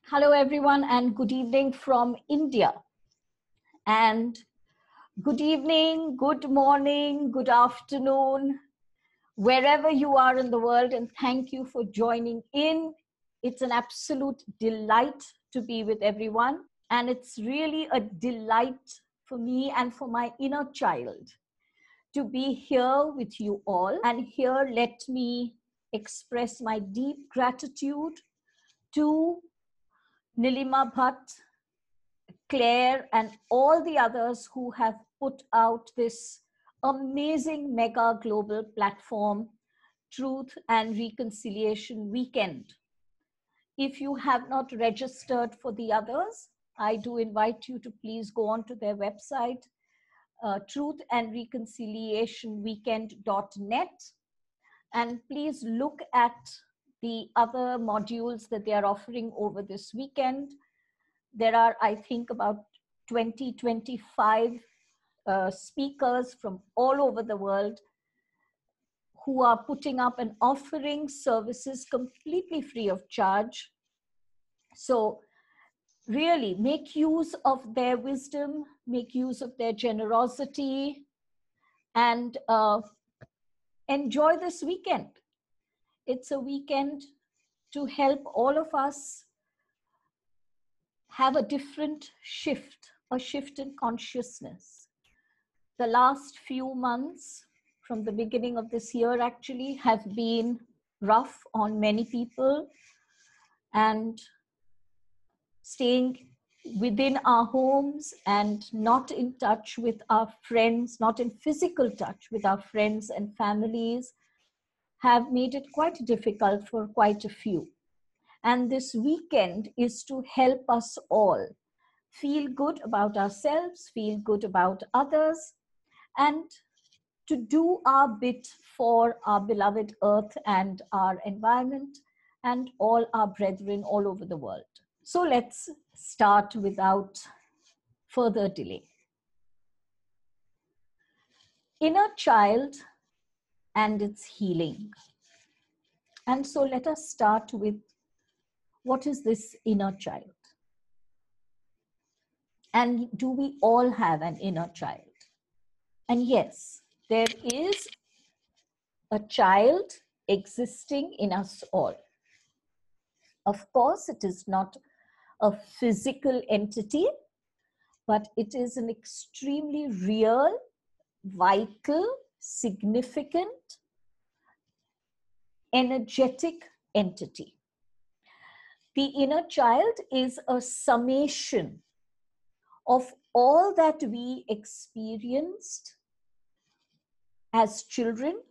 Hello, everyone, and good evening from India. And good evening, good morning, good afternoon, wherever you are in the world. And thank you for joining in. It's an absolute delight to be with everyone. And it's really a delight for me and for my inner child to be here with you all. And here, let me express my deep gratitude to Nilima Bhatt, Claire, and all the others who have put out this amazing mega global platform, Truth and Reconciliation Weekend. If you have not registered for the others, I do invite you to please go on to their website, truthandreconciliationweekend.net, and please look at the other modules that they are offering over this weekend. There are, I think, about 25 speakers from all over the world who are putting up and offering services completely free of charge. So really make use of their wisdom, make use of their generosity, and enjoy this weekend. It's a weekend to help all of us have a different shift, a shift in consciousness. The last few months from the beginning of this year actually have been rough on many people, and staying within our homes and not in touch with our friends, not in physical touch with our friends and families, have made it quite difficult for quite a few. And this weekend is to help us all feel good about ourselves, feel good about others, and to do our bit for our beloved earth and our environment and all our brethren all over the world. So let's start without further delay. Inner child and its healing. And so let us start with, what is this inner child? And do we all have an inner child? And yes, there is a child existing in us all. Of course, it is not a physical entity, but it is an extremely real, vital, significant, energetic entity. The inner child is a summation of all that we experienced as children,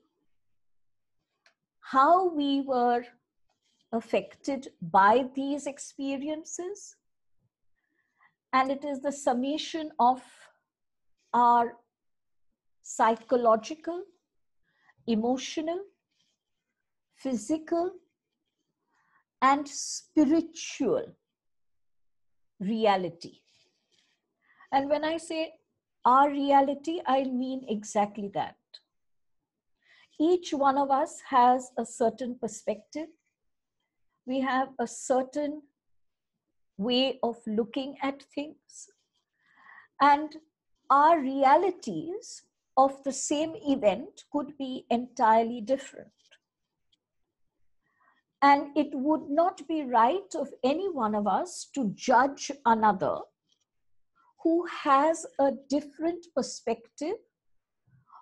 how we were affected by these experiences, and it is the summation of our psychological, emotional, physical, and spiritual reality. And when I say our reality, I mean exactly that. Each one of us has a certain perspective. We have a certain way of looking at things. And our realities of the same event could be entirely different. And it would not be right of any one of us to judge another who has a different perspective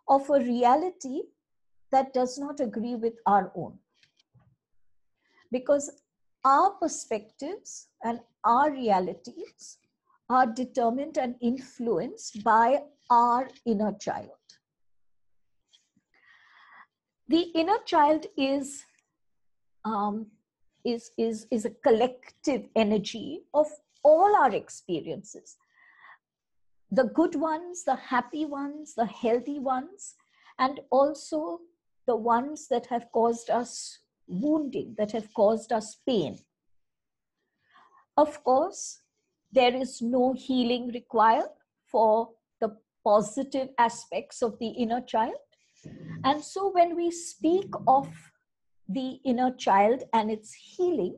of a reality that does not agree with our own. Because our perspectives and our realities are determined and influenced by our inner child. The inner child is a collective energy of all our experiences. The good ones, the happy ones, the healthy ones, and also the ones that have caused us wounding, that have caused us pain. Of course, there is no healing required for the positive aspects of the inner child. And so when we speak of the inner child and its healing,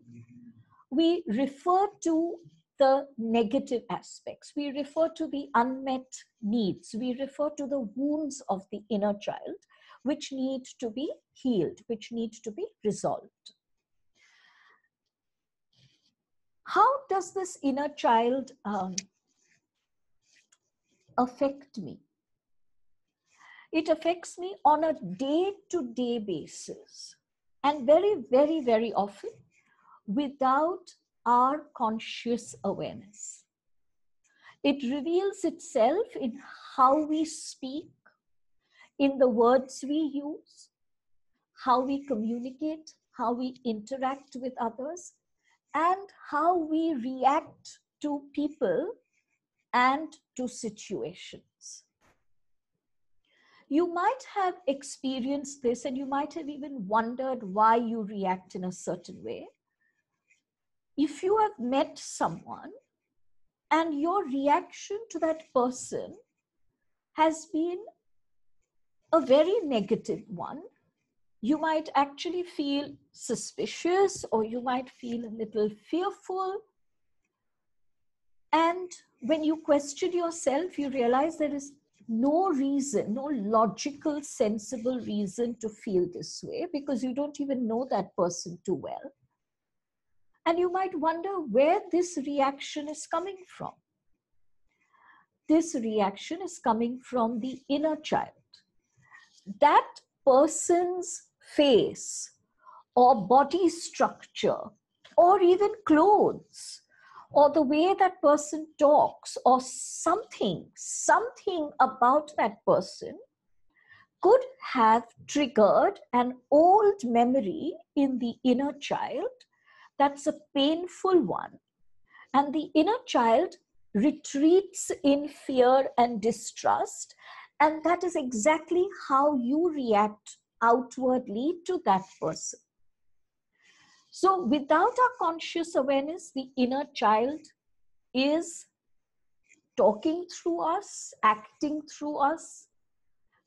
we refer to the negative aspects. We refer to the unmet needs. We refer to the wounds of the inner child, which need to be healed, which need to be resolved. How does this inner child affect me? It affects me on a day-to-day basis, and very, very, very often without our conscious awareness. It reveals itself in how we speak, in the words we use, how we communicate, how we interact with others, and how we react to people and to situations. You might have experienced this, and you might have even wondered why you react in a certain way. If you have met someone and your reaction to that person has been a very negative one, you might actually feel suspicious, or you might feel a little fearful. And when you question yourself, you realize there is no reason, no logical, sensible reason to feel this way, because you don't even know that person too well. And you might wonder where this reaction is coming from. This reaction is coming from the inner child. That person's face or body structure, or even clothes, or the way that person talks, or something about that person could have triggered an old memory in the inner child that's a painful one. And the inner child retreats in fear and distrust. And that is exactly how you react outwardly to that person. So without our conscious awareness, the inner child is talking through us, acting through us,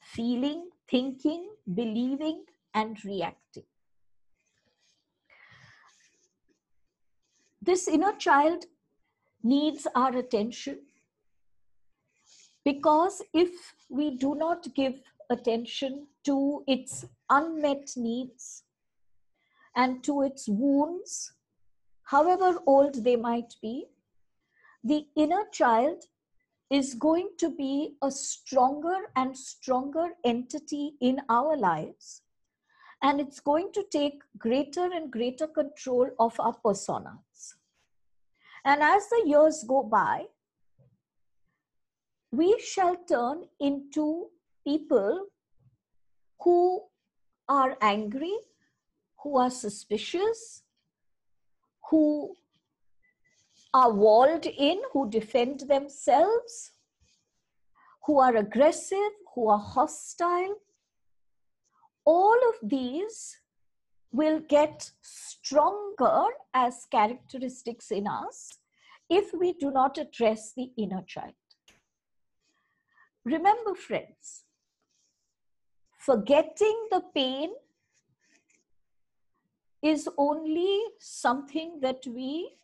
feeling, thinking, believing, and reacting. This inner child needs our attention, because if we do not give attention to its unmet needs and to its wounds, however old they might be, the inner child is going to be a stronger and stronger entity in our lives, and it's going to take greater and greater control of our personas. And as the years go by, we shall turn into people who are angry, who are suspicious, who are walled in, who defend themselves, who are aggressive, who are hostile. All of these will get stronger as characteristics in us if we do not address the inner child. Remember, friends, forgetting the pain is only something that we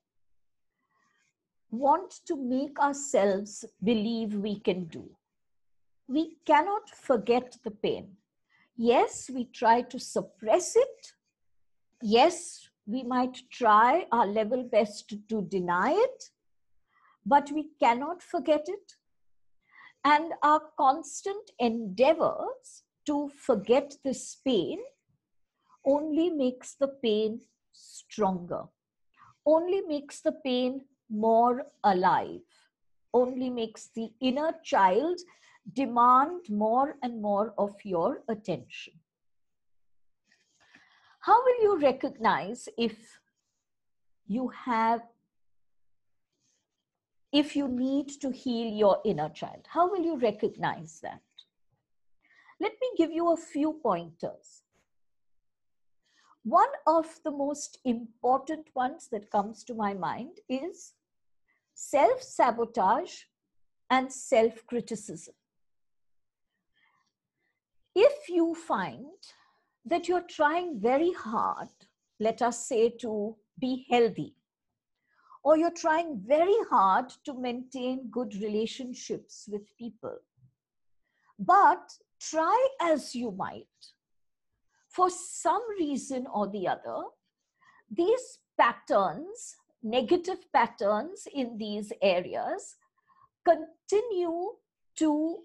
want to make ourselves believe we can do. We cannot forget the pain. Yes, we try to suppress it. Yes, we might try our level best to deny it, but we cannot forget it. And our constant endeavors to forget this pain only makes the pain stronger, only makes the pain more alive, only makes the inner child demand more and more of your attention. How will you recognize if you need to heal your inner child? How will you recognize that? Let me give you a few pointers. One of the most important ones that comes to my mind is self-sabotage and self-criticism. If you find that you're trying very hard, let us say, to be healthy, or you're trying very hard to maintain good relationships with people. But try as you might, for some reason or the other, these patterns, negative patterns in these areas, continue to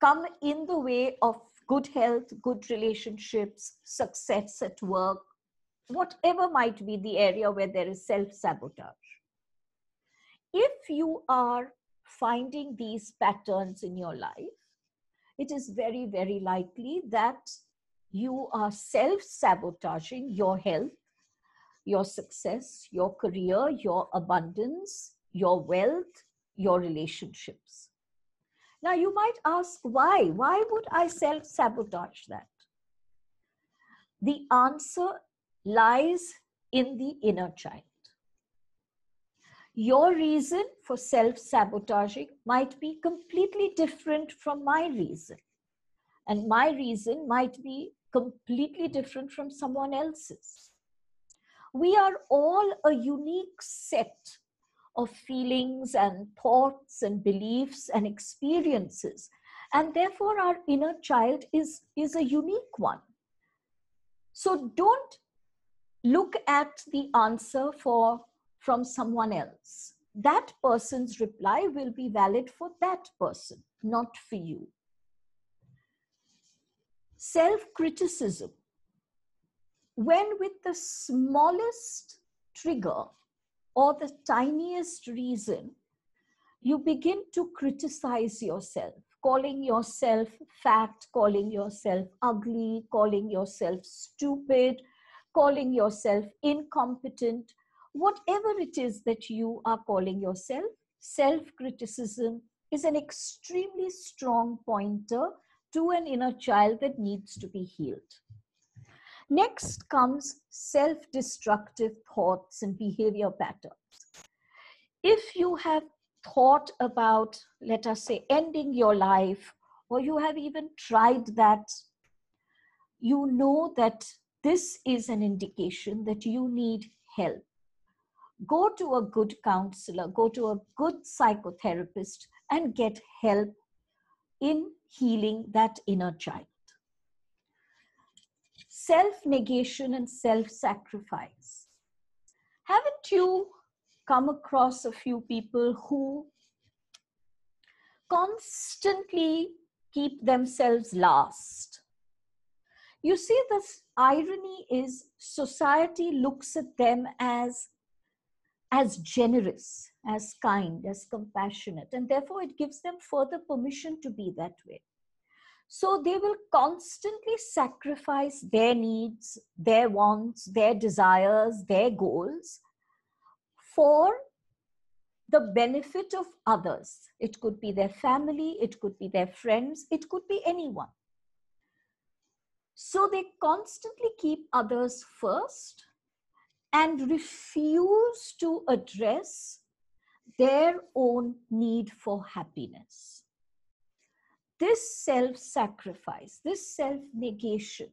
come in the way of good health, good relationships, success at work, whatever might be the area where there is self-sabotage. If you are finding these patterns in your life, it is very, very likely that you are self-sabotaging your health, your success, your career, your abundance, your wealth, your relationships. Now, you might ask, why? Why would I self-sabotage that? The answer lies in the inner child. Your reason for self-sabotaging might be completely different from my reason. And my reason might be completely different from someone else's. We are all a unique set of feelings and thoughts and beliefs and experiences. And therefore, our inner child is a unique one. So don't look at the answer from someone else. That person's reply will be valid for that person, not for you. Self-criticism. When with the smallest trigger or the tiniest reason, you begin to criticize yourself, calling yourself fat, calling yourself ugly, calling yourself stupid, calling yourself incompetent, whatever it is that you are calling yourself, self-criticism is an extremely strong pointer to an inner child that needs to be healed. Next comes self-destructive thoughts and behavior patterns. If you have thought about, let us say, ending your life, or you have even tried that, you know that this is an indication that you need help. Go to a good counselor, go to a good psychotherapist and get help in healing that inner child. Self-negation and self-sacrifice. Haven't you come across a few people who constantly keep themselves last? You see, this irony is society looks at them as generous, as kind, as compassionate, and therefore it gives them further permission to be that way. So they will constantly sacrifice their needs, their wants, their desires, their goals for the benefit of others. It could be their family, it could be their friends, it could be anyone. So they constantly keep others first and refuse to address their own need for happiness. This self-sacrifice, this self-negation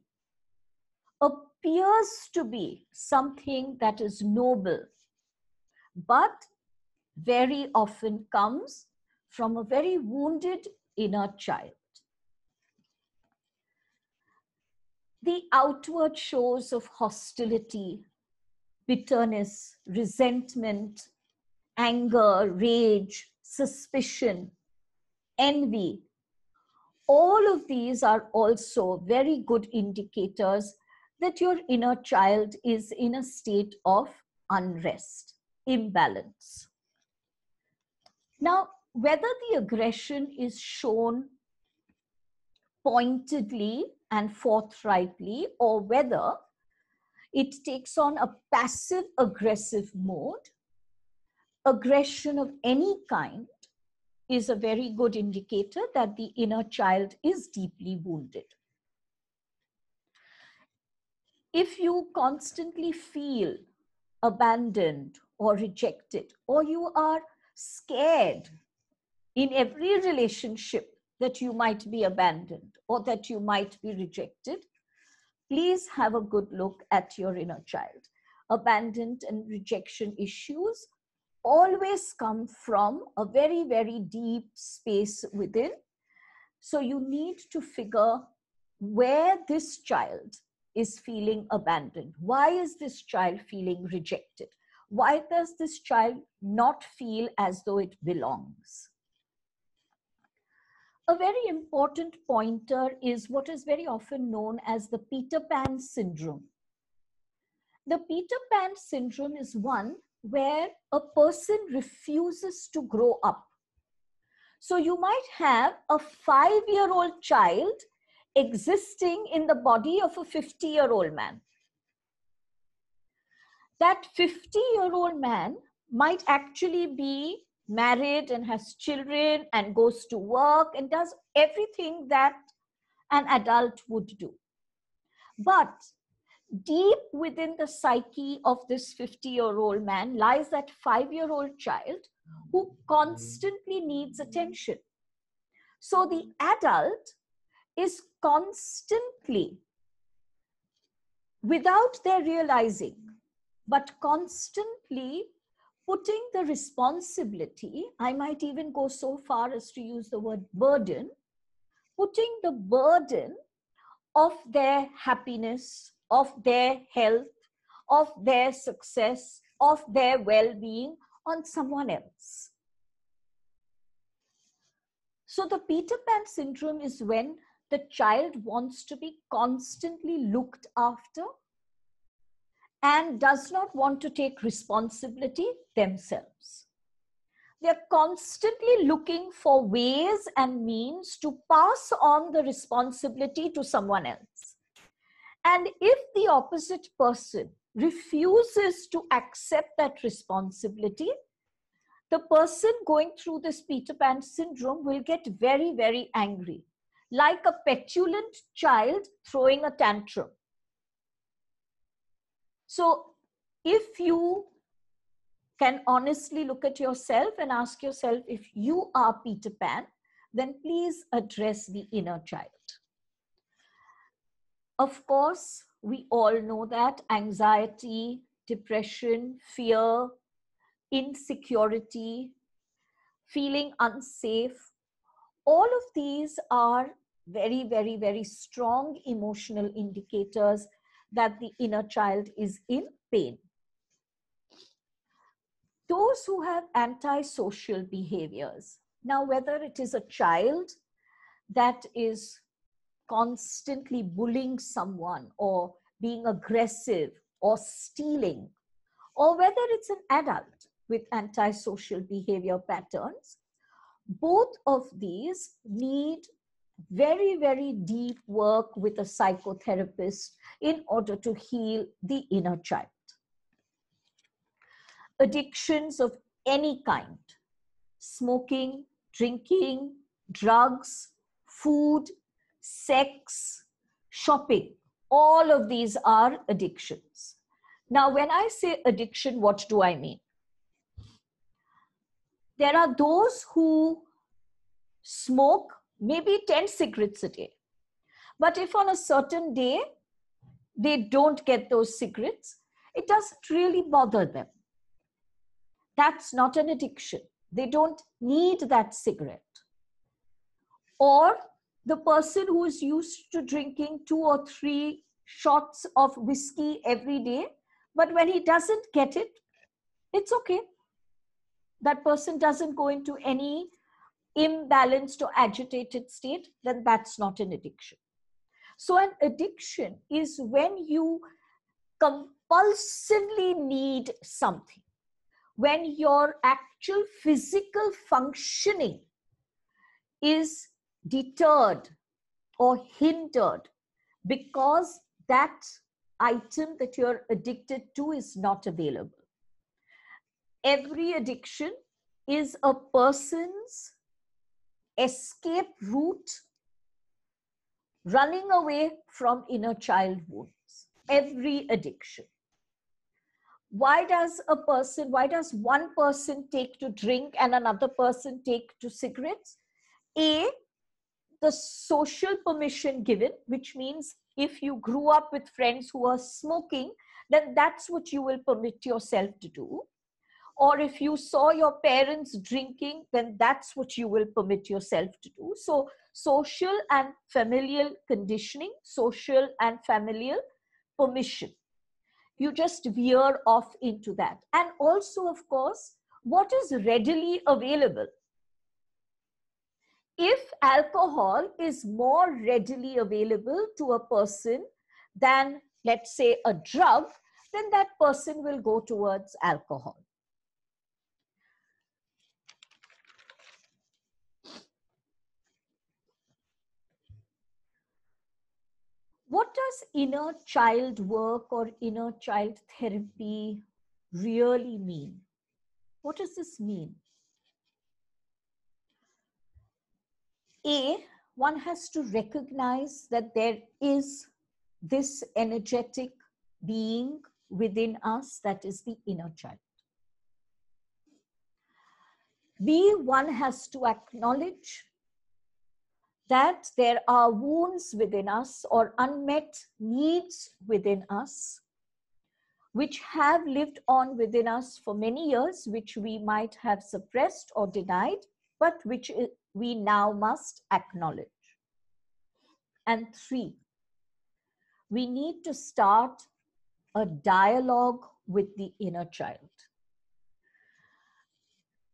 appears to be something that is noble, but very often comes from a very wounded inner child. The outward shows of hostility, bitterness, resentment, anger, rage, suspicion, envy, all of these are also very good indicators that your inner child is in a state of unrest, imbalance. Now, whether the aggression is shown pointedly and forthrightly, or whether it takes on a passive aggressive mode, aggression of any kind is a very good indicator that the inner child is deeply wounded. If you constantly feel abandoned or rejected, or you are scared in every relationship that you might be abandoned or that you might be rejected, please have a good look at your inner child. abandonment and rejection issues always come from a very, very deep space within. So you need to figure where this child is feeling abandoned. Why is this child feeling rejected? Why does this child not feel as though it belongs? A very important pointer is what is very often known as the Peter Pan syndrome. The Peter Pan syndrome is one where a person refuses to grow up. So you might have a 5-year-old child existing in the body of a 50-year-old man. That 50-year-old man might actually be married and has children and goes to work and does everything that an adult would do. But deep within the psyche of this 50-year-old man lies that 5-year-old child who constantly needs attention. So the adult is constantly, without their realizing, but constantly putting the responsibility, I might even go so far as to use the word burden, putting the burden of their happiness, of their health, of their success, of their well-being on someone else. So the Peter Pan syndrome is when the child wants to be constantly looked after and does not want to take responsibility themselves. They're constantly looking for ways and means to pass on the responsibility to someone else. And if the opposite person refuses to accept that responsibility, the person going through this Peter Pan syndrome will get very, very angry, like a petulant child throwing a tantrum. So if you can honestly look at yourself and ask yourself if you are Peter Pan, then please address the inner child. Of course, we all know that anxiety, depression, fear, insecurity, feeling unsafe, all of these are very, very, very strong emotional indicators that the inner child is in pain. Those who have antisocial behaviors, now whether it is a child that is constantly bullying someone or being aggressive or stealing, or whether it's an adult with antisocial behavior patterns, both of these need very, very deep work with a psychotherapist in order to heal the inner child. Addictions of any kind, smoking, drinking, drugs, food, sex, shopping, all of these are addictions. Now, when I say addiction, what do I mean? There are those who smoke maybe 10 cigarettes a day. But if on a certain day, they don't get those cigarettes, it doesn't really bother them. That's not an addiction. They don't need that cigarette. Or the person who is used to drinking 2 or 3 shots of whiskey every day, but when he doesn't get it, it's okay. That person doesn't go into any imbalanced or agitated state, then that's not an addiction. So an addiction is when you compulsively need something, when your actual physical functioning is deterred or hindered because that item that you're addicted to is not available. Every addiction is a person's escape route running away from inner child wounds. Every addiction. Why does one person take to drink and another person take to cigarettes? A, the social permission given, which means if you grew up with friends who are smoking, then that's what you will permit yourself to do. Or if you saw your parents drinking, then that's what you will permit yourself to do. So social and familial conditioning, social and familial permission. You just veer off into that. And also, of course, what is readily available. If alcohol is more readily available to a person than, let's say, a drug, then that person will go towards alcohol. What does inner child work or inner child therapy really mean? What does this mean? One has to recognize that there is this energetic being within us that is the inner child. One has to acknowledge that there are wounds within us or unmet needs within us, which have lived on within us for many years, which we might have suppressed or denied, but which we now must acknowledge. And 3, we need to start a dialogue with the inner child.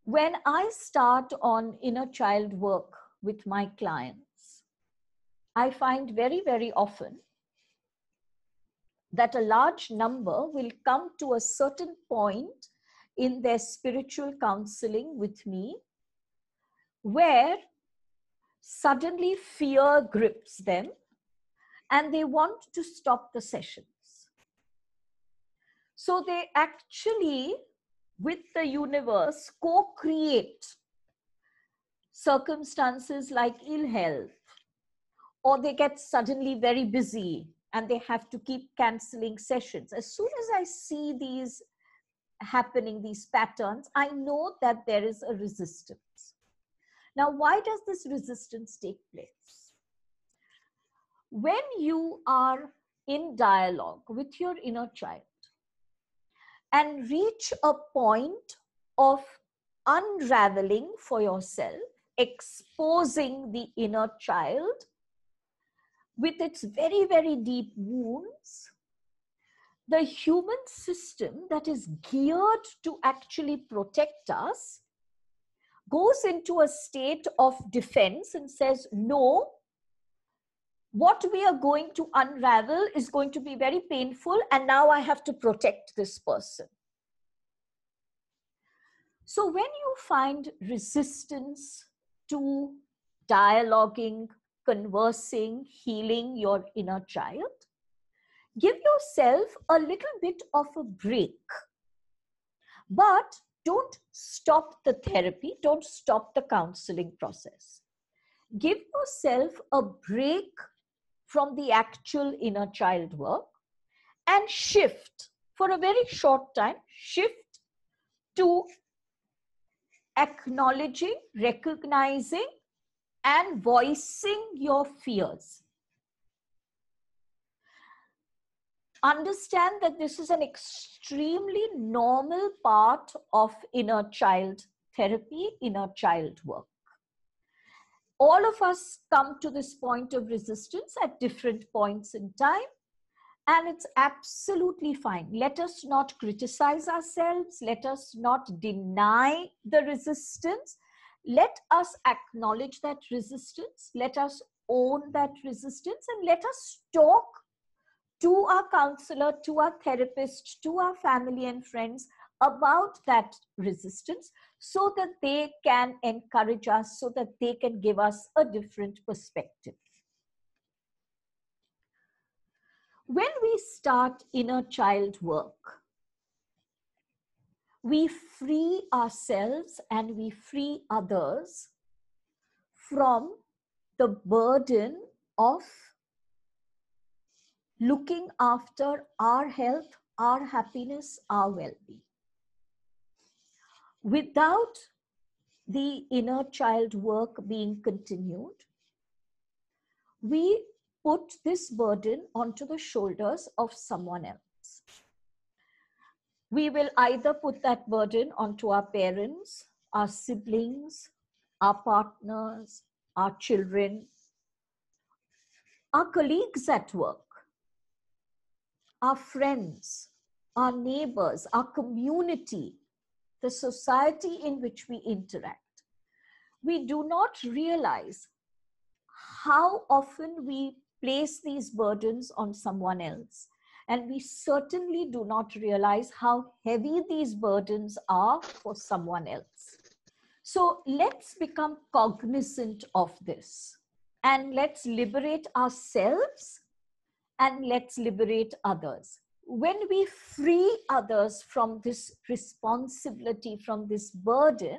When I start on inner child work with my clients, I find very, very often that a large number will come to a certain point in their spiritual counseling with me where suddenly fear grips them and they want to stop the sessions. So they actually, with the universe, co-create circumstances like ill health, or they get suddenly very busy and they have to keep canceling sessions. As soon as I see these happening, these patterns, I know that there is a resistance. Now, why does this resistance take place? When you are in dialogue with your inner child and reach a point of unraveling for yourself, exposing the inner child with its very, very deep wounds, the human system that is geared to actually protect us goes into a state of defense and says, no, what we are going to unravel is going to be very painful, and now I have to protect this person. So when you find resistance to dialoguing, conversing, healing your inner child, give yourself a little bit of a break. But don't stop the therapy, don't stop the counseling process. Give yourself a break from the actual inner child work and shift for a very short time, shift to acknowledging, recognizing, and voicing your fears. Understand that this is an extremely normal part of inner child therapy, inner child work. All of us come to this point of resistance at different points in time, and it's absolutely fine. Let us not criticize ourselves. Let us not deny the resistance. Let us acknowledge that resistance. Let us own that resistance, and let us talk to our counselor, to our therapist, to our family and friends about that resistance so that they can encourage us, so that they can give us a different perspective. When we start inner child work, we free ourselves and we free others from the burden of looking after our health, our happiness, our well-being. Without the inner child work being continued, we put this burden onto the shoulders of someone else. we will either put that burden onto our parents, our siblings, our partners, our children, our colleagues at work, our friends, our neighbors, our community, the society in which we interact. We do not realize how often we place these burdens on someone else. And we certainly do not realize how heavy these burdens are for someone else. So let's become cognizant of this, and let's liberate ourselves, and let's liberate others. When we free others from this responsibility, from this burden,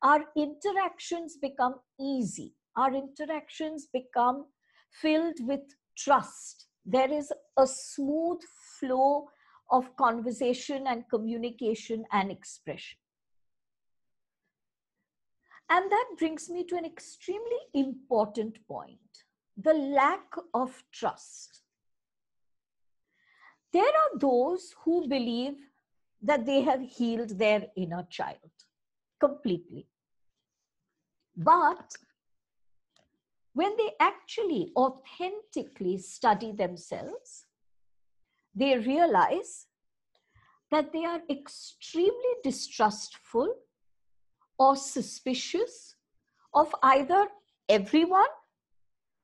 our interactions become easy. Our interactions become filled with trust. There is a smooth flow of conversation and communication and expression. And that brings me to an extremely important point: the lack of trust. There are those who believe that they have healed their inner child completely. But when they actually authentically study themselves, they realize that they are extremely distrustful or suspicious of either everyone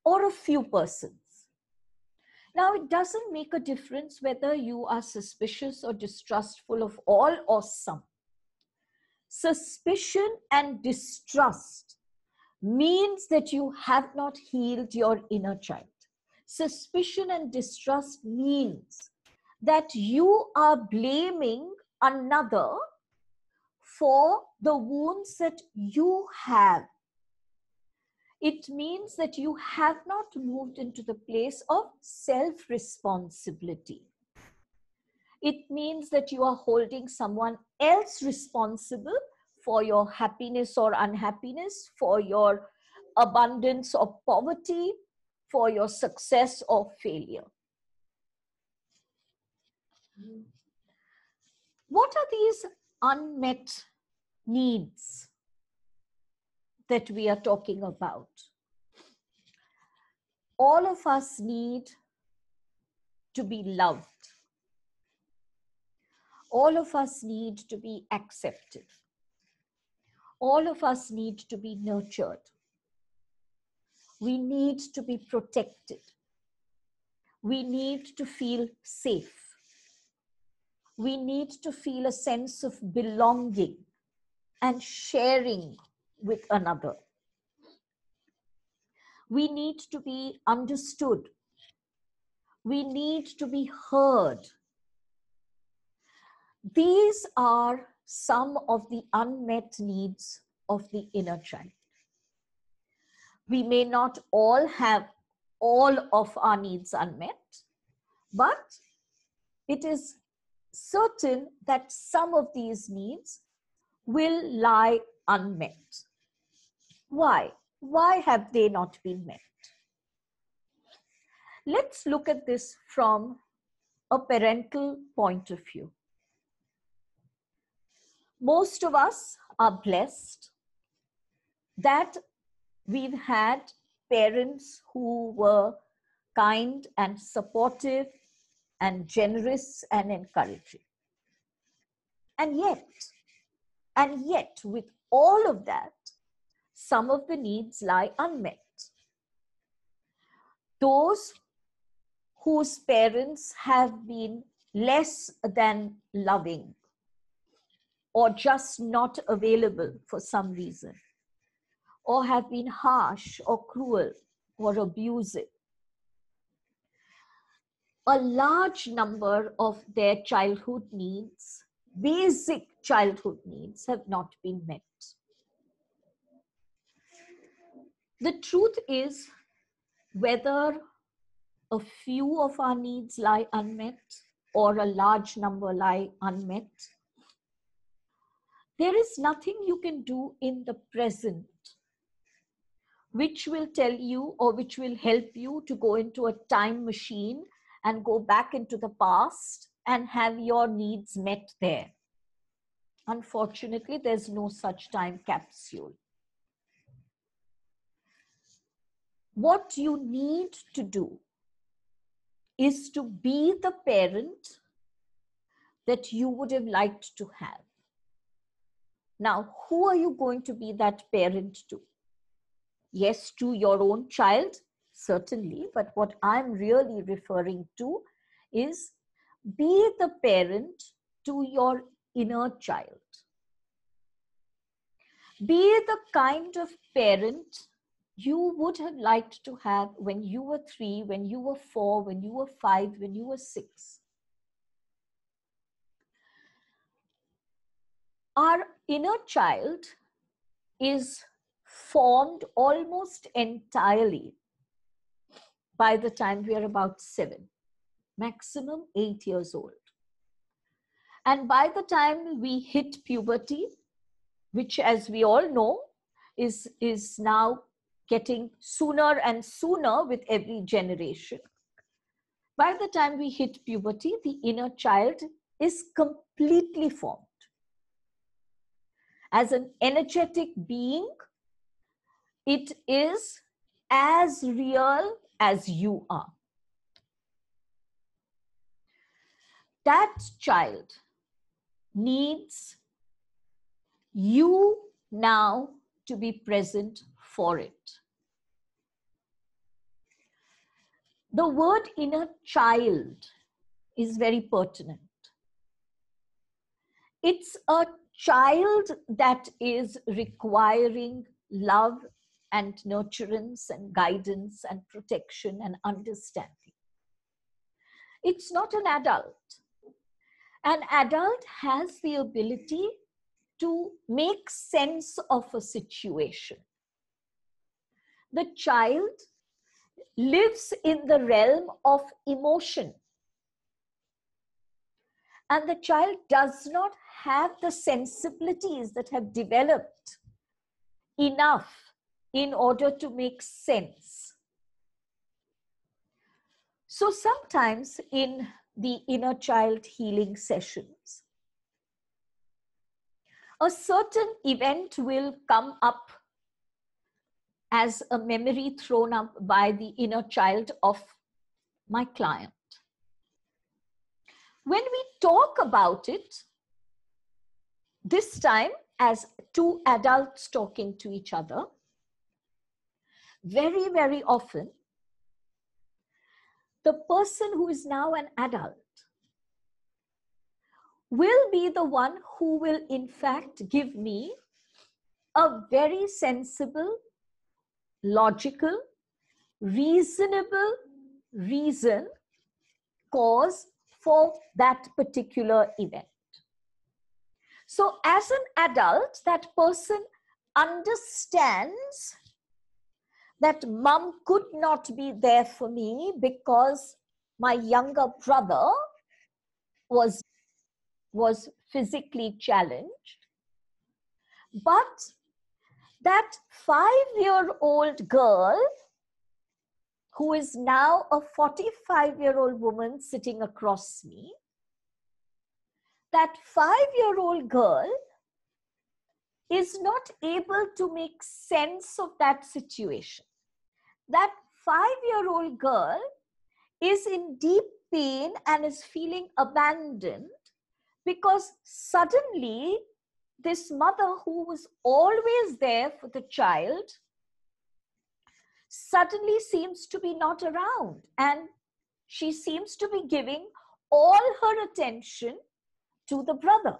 or a few persons. Now, it doesn't make a difference whether you are suspicious or distrustful of all or some. Suspicion and distrust means that you have not healed your inner child. Suspicion and distrust means that you are blaming another for the wounds that you have. It means that you have not moved into the place of self-responsibility. It means that you are holding someone else responsible for your happiness or unhappiness, for your abundance or poverty, for your success or failure. What are these unmet needs that we are talking about? All of us need to be loved. All of us need to be accepted. All of us need to be nurtured. We need to be protected. We need to feel safe. We need to feel a sense of belonging and sharing with another. We need to be understood. We need to be heard. These are some of the unmet needs of the inner child. We may not all have all of our needs unmet, but it is certain that some of these needs will lie unmet. Why? Why have they not been met? Let's look at this from a parental point of view. Most of us are blessed that we've had parents who were kind and supportive and generous and encouraging. And yet, with all of that, some of the needs lie unmet. Those whose parents have been less than loving or just not available for some reason, or have been harsh or cruel or abusive, a large number of their childhood needs, basic childhood needs, have not been met. The truth is, whether a few of our needs lie unmet or a large number lie unmet, there is nothing you can do in the present which will tell you or which will help you to go into a time machine and go back into the past and have your needs met there. Unfortunately, there's no such time capsule. What you need to do is to be the parent that you would have liked to have. Now, who are you going to be that parent to? Yes, to your own child, certainly, but what I'm really referring to is be the parent to your inner child. Be the kind of parent you would have liked to have when you were 3, when you were 4, when you were 5, when you were 6. Our inner child is formed almost entirely by the time we are about 7, maximum 8 years old. And by the time we hit puberty, which, as we all know, is now getting sooner and sooner with every generation. By the time we hit puberty, the inner child is completely formed. As an energetic being, it is as real as you are. That child needs you now to be present for it. The word inner child is very pertinent. It's a child that is requiring love and nurturance and guidance and protection and understanding. It's not an adult. An adult has the ability to make sense of a situation. The child lives in the realm of emotion. And the child does not have the sensibilities that have developed enough in order to make sense. So sometimes in the inner child healing sessions, a certain event will come up as a memory thrown up by the inner child of my client. When we talk about it, this time as 2 adults talking to each other, very, very often, the person who is now an adult will be the one who will in fact give me a very sensible, logical, reasonable reason, cause for that particular event. So as an adult, that person understands that mom could not be there for me because my younger brother was physically challenged. But that 5-year-old girl, who is now a 45-year-old woman sitting across me, that 5-year-old girl is not able to make sense of that situation. That 5-year-old girl is in deep pain and is feeling abandoned because suddenly this mother who was always there for the child suddenly seems to be not around, and she seems to be giving all her attention to the brother.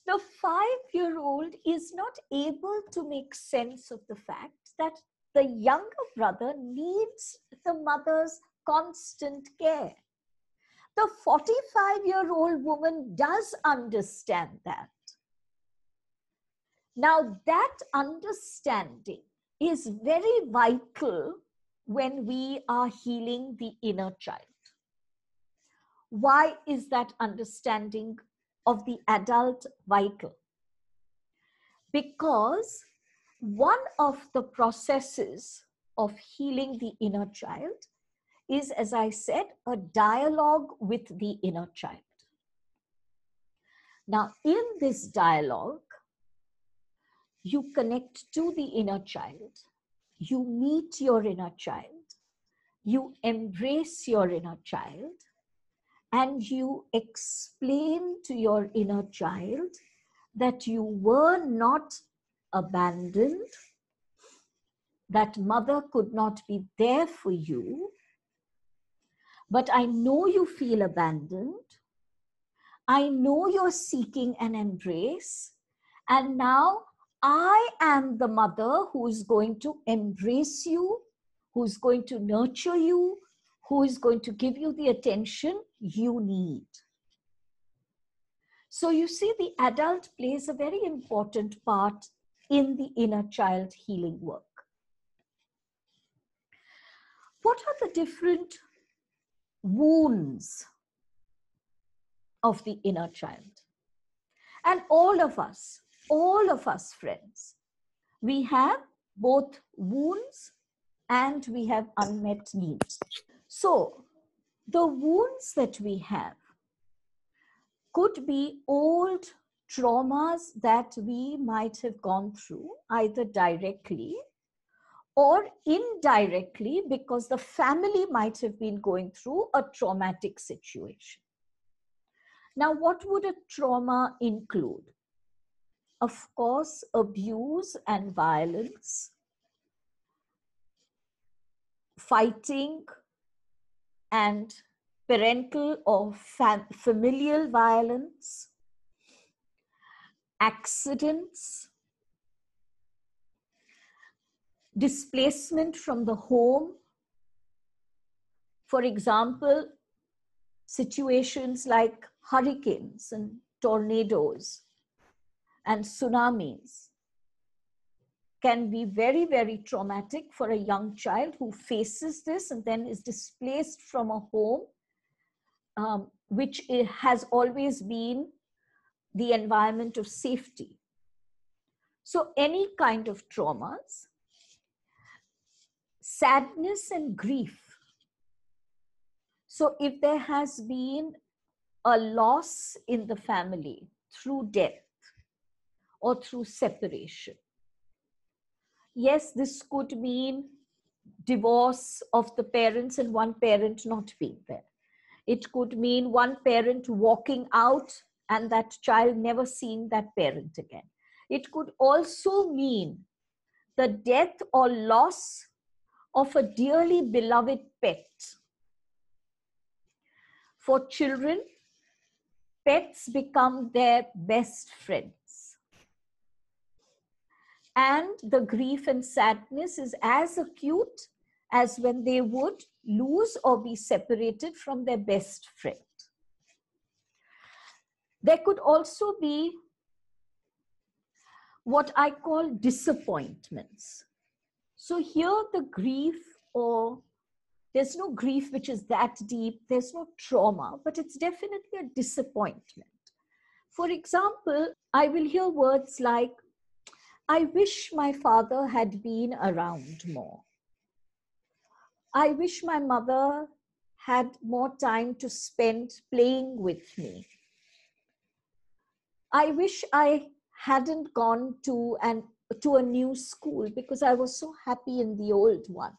The 5-year-old is not able to make sense of the fact that the younger brother needs the mother's constant care. The 45-year-old woman does understand that. Now, that understanding is very vital when we are healing the inner child. Why is that understanding of the adult vital? Because one of the processes of healing the inner child is, as I said, a dialogue with the inner child. Now, in this dialogue, you connect to the inner child, you meet your inner child, you embrace your inner child, and you explain to your inner child that you were not abandoned, that mother could not be there for you, but I know you feel abandoned. I know you're seeking an embrace, and now I am the mother who is going to embrace you, who is going to nurture you, who is going to give you the attention you need. So you see, the adult plays a very important part in the inner child healing work. What are the different wounds of the inner child? And all of us, friends, we have both wounds and we have unmet needs. So the wounds that we have could be old traumas that we might have gone through, either directly or indirectly, because the family might have been going through a traumatic situation. Now, what would a trauma include? Of course, abuse and violence, fighting and parental or familial violence, accidents, displacement from the home. For example, situations like hurricanes and tornadoes and tsunamis can be very, very traumatic for a young child who faces this and then is displaced from a home, which has always been the environment of safety. So any kind of traumas, sadness and grief. So if there has been a loss in the family through death or through separation, yes, this could mean divorce of the parents and one parent not being there. It could mean one parent walking out and that child never seeing that parent again. It could also mean the death or loss of a dearly beloved pet. For children, pets become their best friends. And the grief and sadness is as acute as when they would lose or be separated from their best friend. There could also be what I call disappointments. So here the grief, or there's no grief which is that deep, there's no trauma, but it's definitely a disappointment. For example, I will hear words like, I wish my father had been around more. I wish my mother had more time to spend playing with me. I wish I hadn't gone to a new school because I was so happy in the old one.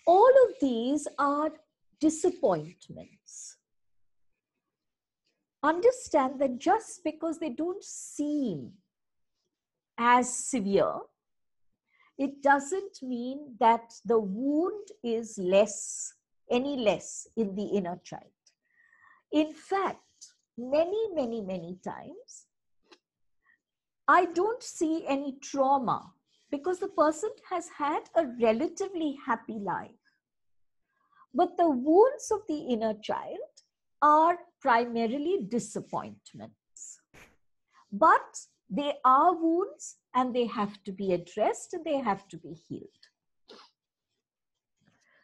All of these are disappointments. Understand that just because they don't seem as severe, it doesn't mean that the wound is any less in the inner child. In fact, many times, I don't see any trauma because the person has had a relatively happy life. But the wounds of the inner child are primarily disappointments. But they are wounds and they have to be addressed and they have to be healed.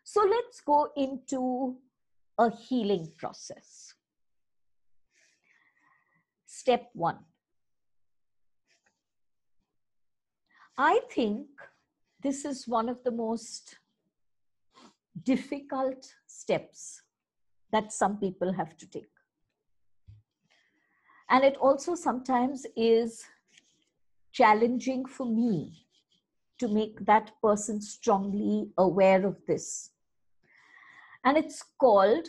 So let's go into a healing process. Step 1. I think this is one of the most difficult steps that some people have to take. And it also sometimes is challenging for me to make that person strongly aware of this. And it's called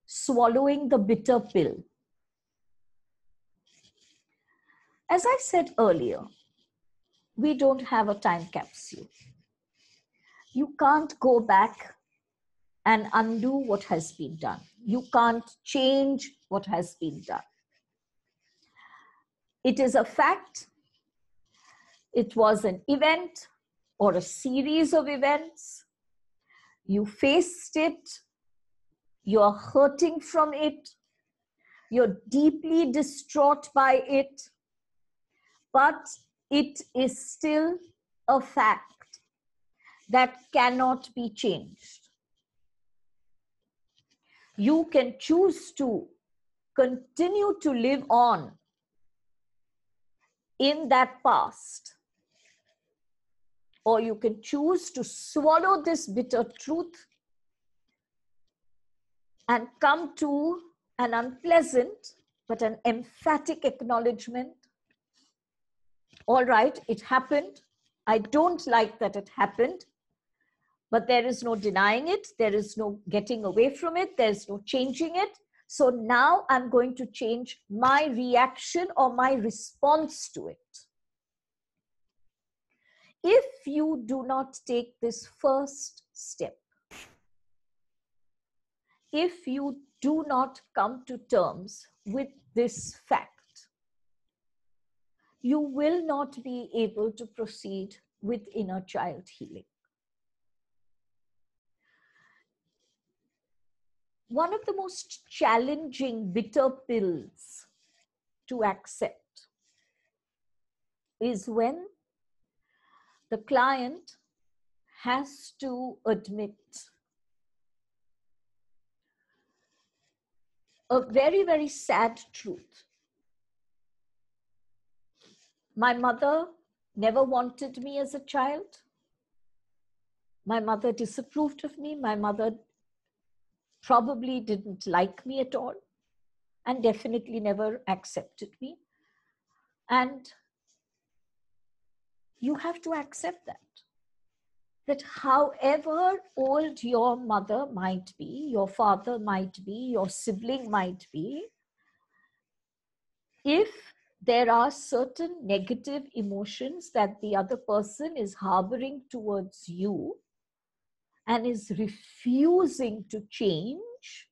swallowing the bitter pill. As I said earlier, we don't have a time capsule. You can't go back and undo what has been done. You can't change what has been done. It is a fact. It was an event or a series of events. You faced it. You're hurting from it. You're deeply distraught by it. But it is still a fact that cannot be changed. You can choose to continue to live on in that past, or you can choose to swallow this bitter truth and come to an unpleasant but an emphatic acknowledgement. All right, it happened. I don't like that it happened, but there is no denying it. There is no getting away from it. There's no changing it. So now I'm going to change my reaction or my response to it. If you do not take this first step, if you do not come to terms with this fact, you will not be able to proceed with inner child healing. One of the most challenging bitter pills to accept is when the client has to admit a very, very sad truth. My mother never wanted me as a child. My mother disapproved of me. My mother probably didn't like me at all and definitely never accepted me. And you have to accept that however old your mother might be, your father might be, your sibling might be, if there are certain negative emotions that the other person is harboring towards you and is refusing to change,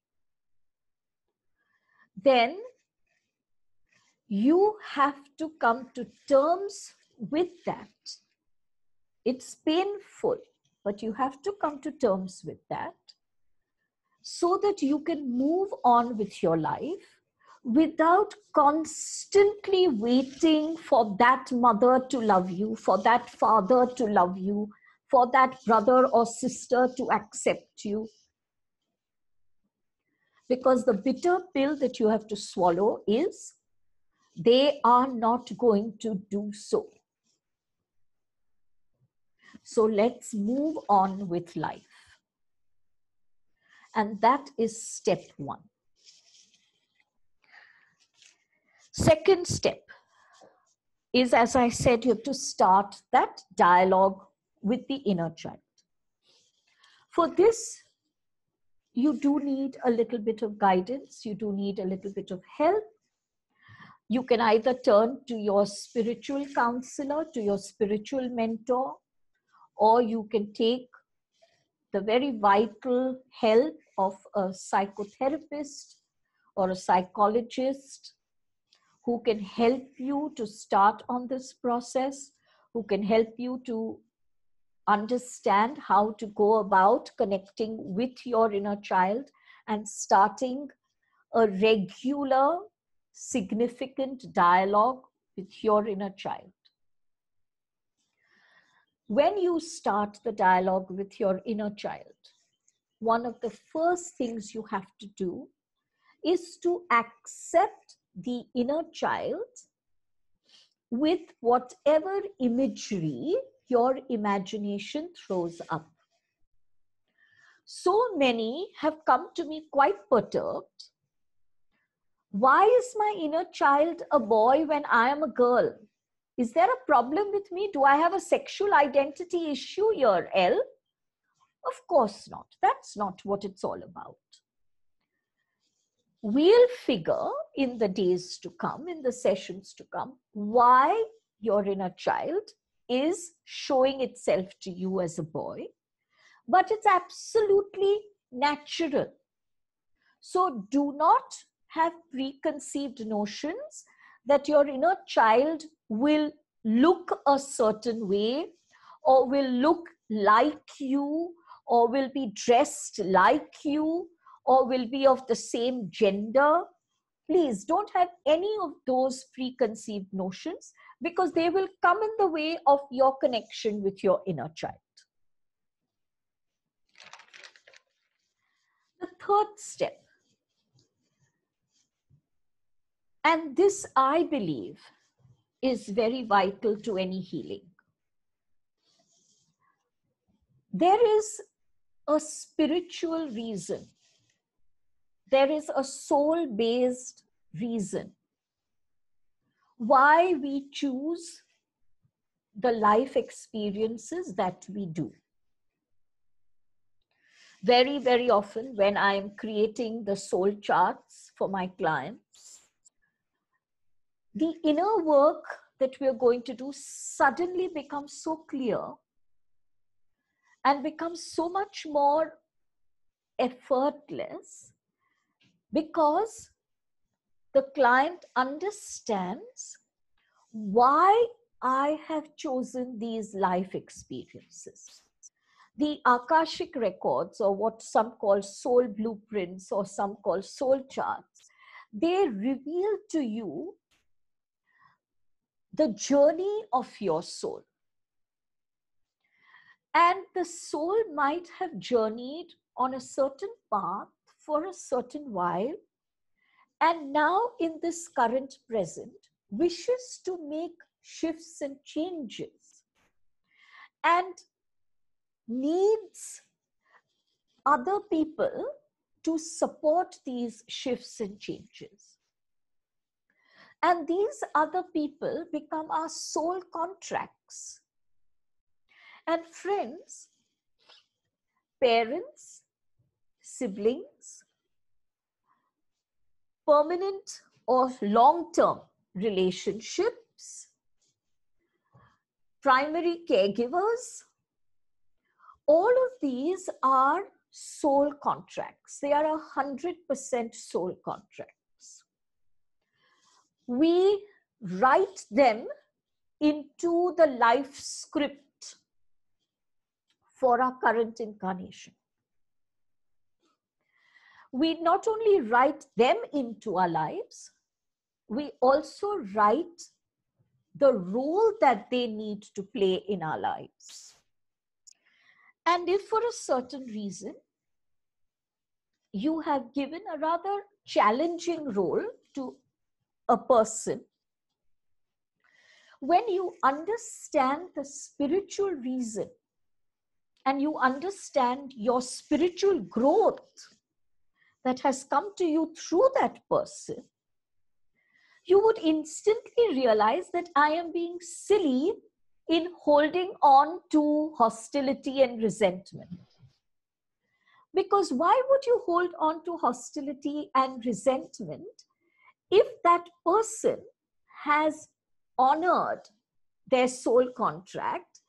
then you have to come to terms with that. It's painful, but you have to come to terms with that so that you can move on with your life without constantly waiting for that mother to love you, for that father to love you, for that brother or sister to accept you. Because the bitter pill that you have to swallow is they are not going to do so. So let's move on with life. And that is step one. Second step is, as I said, you have to start that dialogue with the inner child. For this, you do need a little bit of guidance. You do need a little bit of help. You can either turn to your spiritual counselor, to your spiritual mentor, or you can take the very vital help of a psychotherapist or a psychologist who can help you to start on this process, who can help you to understand how to go about connecting with your inner child and starting a regular, significant dialogue with your inner child. When you start the dialogue with your inner child, one of the first things you have to do is to accept the inner child with whatever imagery your imagination throws up. So many have come to me quite perturbed. Why is my inner child a boy when I am a girl? Is there a problem with me? Do I have a sexual identity issue here, Elle? Of course not. That's not what it's all about. We'll figure in the days to come, in the sessions to come, why your inner child is showing itself to you as a boy, but it's absolutely natural. So do not have preconceived notions that your inner child will look a certain way, or will look like you, or will be dressed like you, or will be of the same gender. Please don't have any of those preconceived notions, because they will come in the way of your connection with your inner child. The third step, and this I believe is very vital to any healing. There is a spiritual reason. There is a soul-based reason why we choose the life experiences that we do. Very, very often when I am creating the soul charts for my clients, the inner work that we are going to do suddenly becomes so clear and becomes so much more effortless, because the client understands why I have chosen these life experiences. The Akashic records, or what some call soul blueprints or some call soul charts, they reveal to you the journey of your soul. And the soul might have journeyed on a certain path for a certain while, and now in this current present wishes to make shifts and changes, and needs other people to support these shifts and changes. And these other people become our soul contracts. And friends, parents, siblings, permanent or long-term relationships, primary caregivers, all of these are soul contracts. They are 100% soul contracts. We write them into the life script for our current incarnation. We not only write them into our lives, we also write the role that they need to play in our lives. And if for a certain reason you have given a rather challenging role to a person, when you understand the spiritual reason and you understand your spiritual growth that has come to you through that person, you would instantly realize that I am being silly in holding on to hostility and resentment. Because why would you hold on to hostility and resentment if that person has honored their soul contract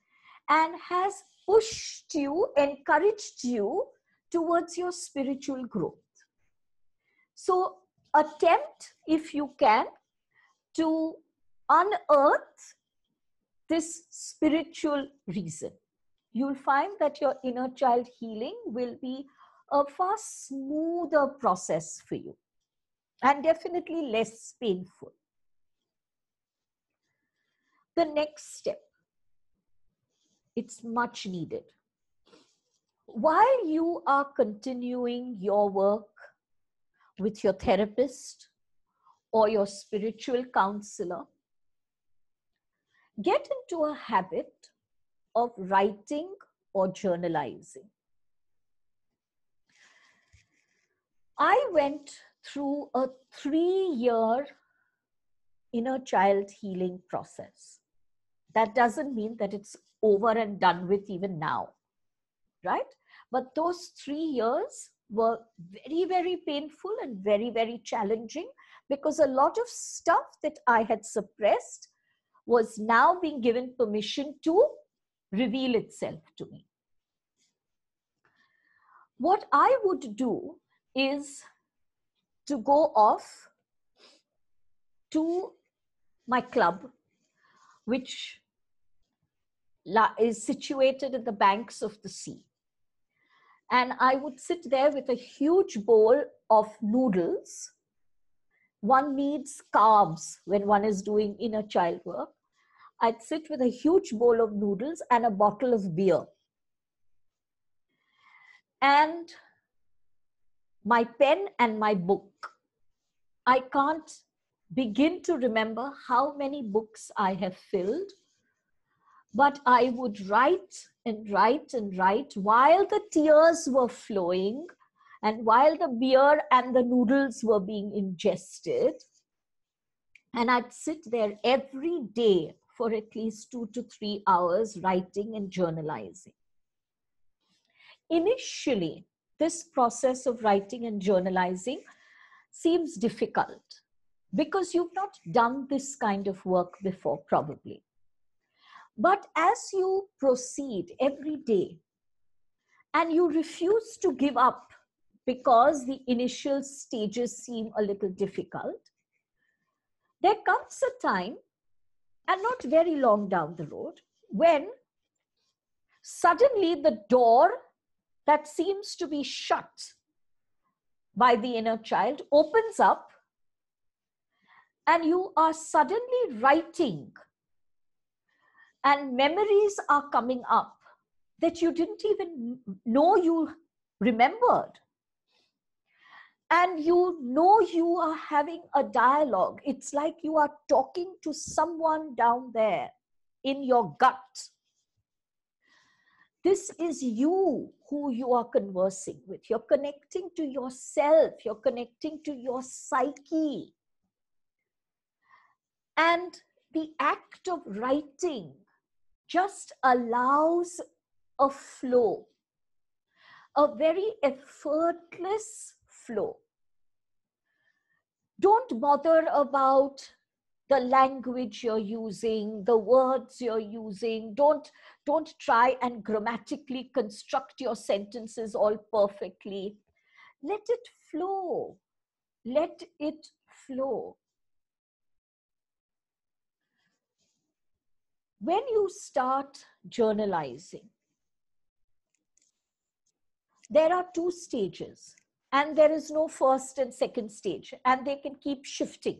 and has pushed you, encouraged you towards your spiritual growth? So attempt, if you can, to unearth this spiritual reason. You'll find that your inner child healing will be a far smoother process for you, and definitely less painful. The next step, it's much needed. While you are continuing your work with your therapist or your spiritual counselor, get into a habit of writing or journalizing. I went through a 3-year inner child healing process. That doesn't mean that it's over and done with even now, right? But those 3 years were very, very painful and very, very challenging, because a lot of stuff that I had suppressed was now being given permission to reveal itself to me. What I would do is to go off to my club, which is situated at the banks of the sea. And I would sit there with a huge bowl of noodles. One needs carbs when one is doing inner child work. I'd sit with a huge bowl of noodles and a bottle of beer. And my pen and my book. I can't begin to remember how many books I have filled, but I would write and write and write while the tears were flowing and while the beer and the noodles were being ingested. And I'd sit there every day for at least 2 to 3 hours writing and journalizing. Initially, this process of writing and journalizing seems difficult because you've not done this kind of work before, probably. But as you proceed every day and you refuse to give up because the initial stages seem a little difficult, there comes a time, and not very long down the road, when suddenly the door that seems to be shut by the inner child opens up, and you are suddenly writing, and memories are coming up that you didn't even know you remembered. And you know you are having a dialogue. It's like you are talking to someone down there in your gut. This is you who you are conversing with. You're connecting to yourself. You're connecting to your psyche. And the act of writing just allows a flow, a very effortless flow. Don't bother about the language you're using, the words you're using. Don't try and grammatically construct your sentences all perfectly. Let it flow. Let it flow. When you start journalizing, there are 2 stages, and there is no first and second stage, and they can keep shifting.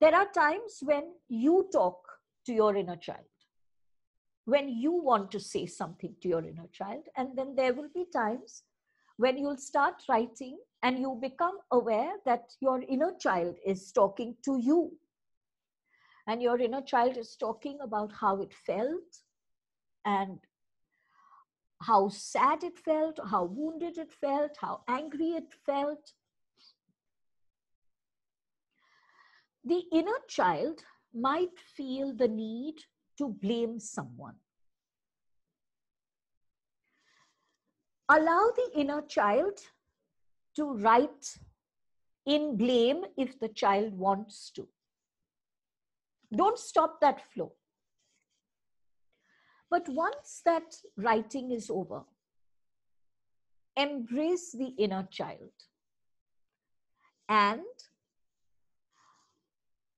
There are times when you talk to your inner child, when you want to say something to your inner child, and then there will be times when you'll start writing and you become aware that your inner child is talking to you. And your inner child is talking about how it felt and how sad it felt, how wounded it felt, how angry it felt. The inner child might feel the need to blame someone. Allow the inner child to write in blame if the child wants to. Don't stop that flow. But once that writing is over, embrace the inner child and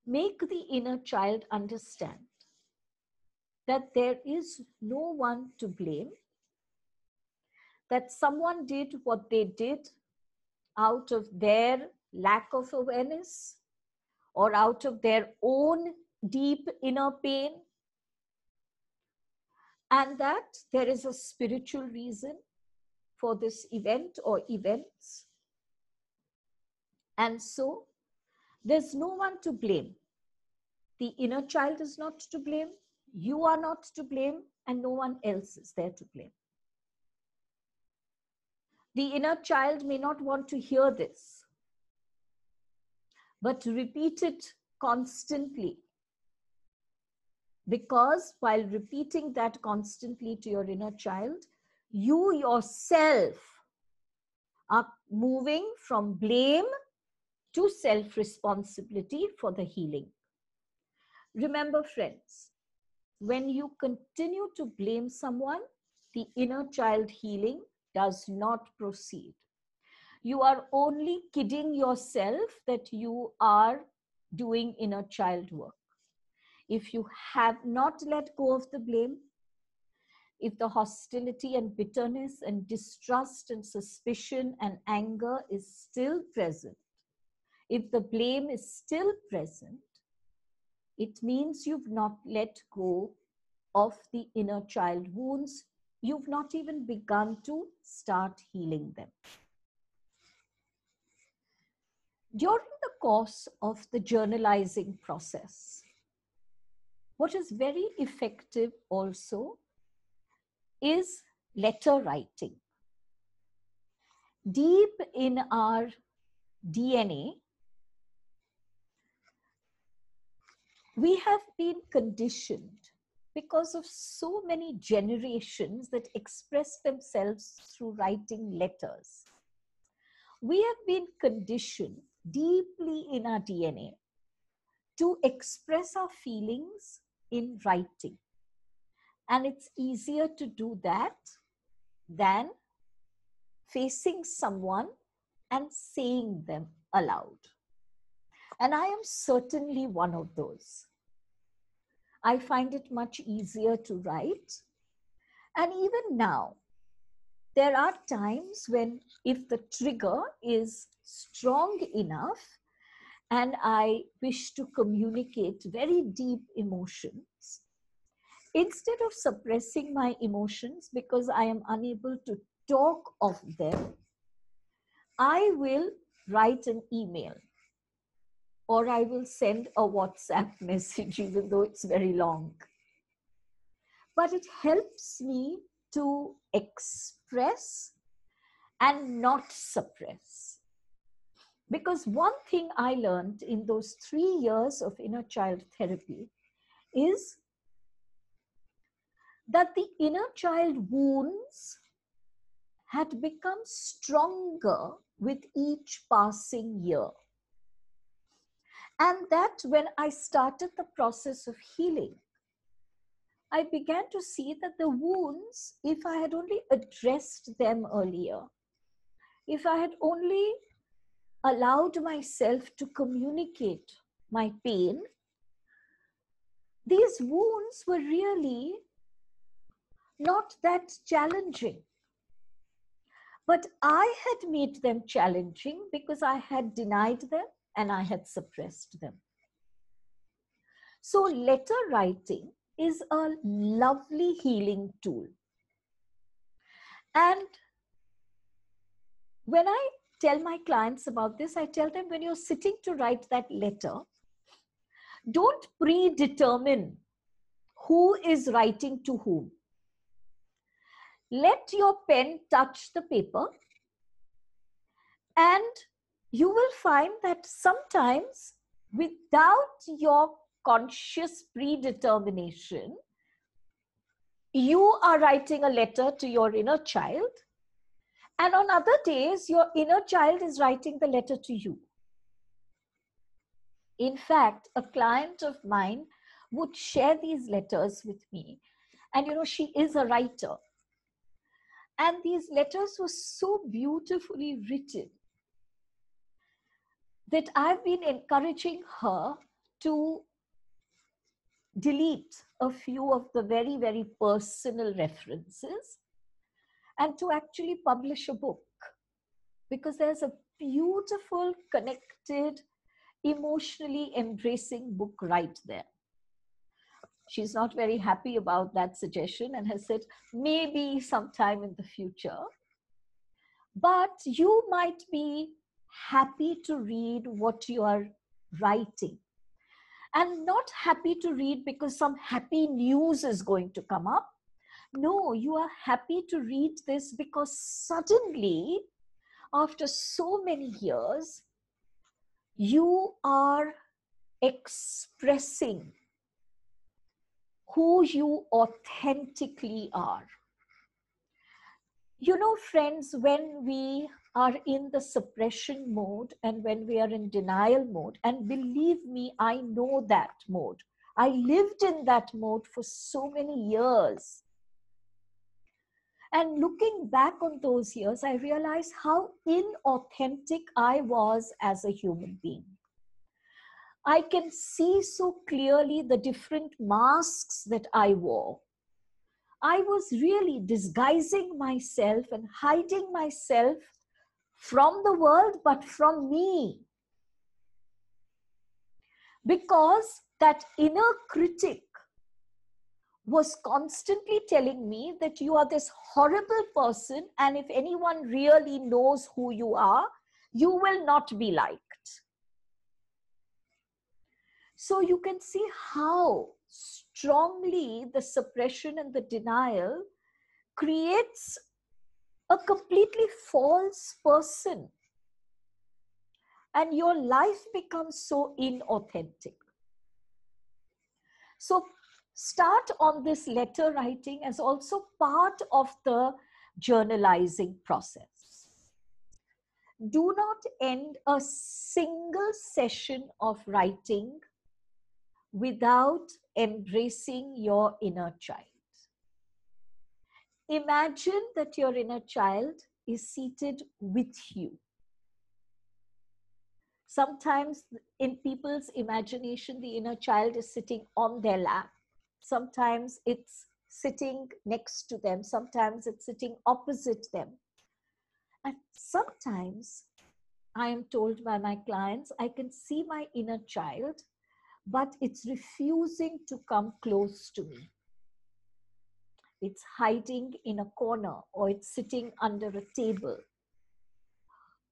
make the inner child understand that there is no one to blame, that someone did what they did out of their lack of awareness or out of their own deep inner pain, and that there is a spiritual reason for this event or events. And so there's no one to blame. The inner child is not to blame, you are not to blame, and no one else is there to blame. The inner child may not want to hear this, but repeat it constantly. Because while repeating that constantly to your inner child, you yourself are moving from blame to self-responsibility for the healing. Remember, friends, when you continue to blame someone, the inner child healing does not proceed. You are only kidding yourself that you are doing inner child work. If you have not let go of the blame, if the hostility and bitterness and distrust and suspicion and anger is still present, if the blame is still present, it means you've not let go of the inner child wounds. You've not even begun to start healing them. During the course of the journalizing process, what is very effective also is letter writing. Deep in our DNA, we have been conditioned because of so many generations that express themselves through writing letters. We have been conditioned deeply in our DNA to express our feelings in writing. And it's easier to do that than facing someone and saying them aloud. And I am certainly one of those. I find it much easier to write. And even now, there are times when, if the trigger is strong enough and I wish to communicate very deep emotions, instead of suppressing my emotions because I am unable to talk of them, I will write an email or I will send a WhatsApp message, even though it's very long. But it helps me to express and not suppress. Because one thing I learned in those 3 years of inner child therapy is that the inner child wounds had become stronger with each passing year. And that when I started the process of healing, I began to see that the wounds, if I had only addressed them earlier, if I had only allowed myself to communicate my pain, these wounds were really not that challenging. But I had made them challenging because I had denied them and I had suppressed them. So letter writing is a lovely healing tool. And when I tell my clients about this, I tell them when you're sitting to write that letter, don't predetermine who is writing to whom. Let your pen touch the paper and you will find that sometimes without your conscious predetermination, you are writing a letter to your inner child, and on other days, your inner child is writing the letter to you. In fact, a client of mine would share these letters with me, and she is a writer. And these letters were so beautifully written that I've been encouraging her to delete a few of the very, very personal references and to actually publish a book, because there's a beautiful, connected, emotionally embracing book right there. She's not very happy about that suggestion and has said, maybe sometime in the future. But you might be happy to read what you are writing. And not happy to read because some happy news is going to come up, No, you are happy to read this because suddenly, after so many years, you are expressing who you authentically are. You know, friends, when we are in the suppression mode and when we are in denial mode, and believe me, I know that mode. I lived in that mode for so many years. And looking back on those years, I realized how inauthentic I was as a human being. I can see so clearly the different masks that I wore. I was really disguising myself and hiding myself from the world, but from me. Because that inner critic was constantly telling me that you are this horrible person, and if anyone really knows who you are, you will not be liked. So you can see how strongly the suppression and the denial creates a completely false person. And your life becomes so inauthentic. So start on this letter writing as also part of the journalizing process. Do not end a single session of writing without embracing your inner child. Imagine that your inner child is seated with you. Sometimes in people's imagination, the inner child is sitting on their lap. Sometimes it's sitting next to them. Sometimes it's sitting opposite them. And sometimes I am told by my clients, I can see my inner child, but it's refusing to come close to me. It's hiding in a corner or it's sitting under a table.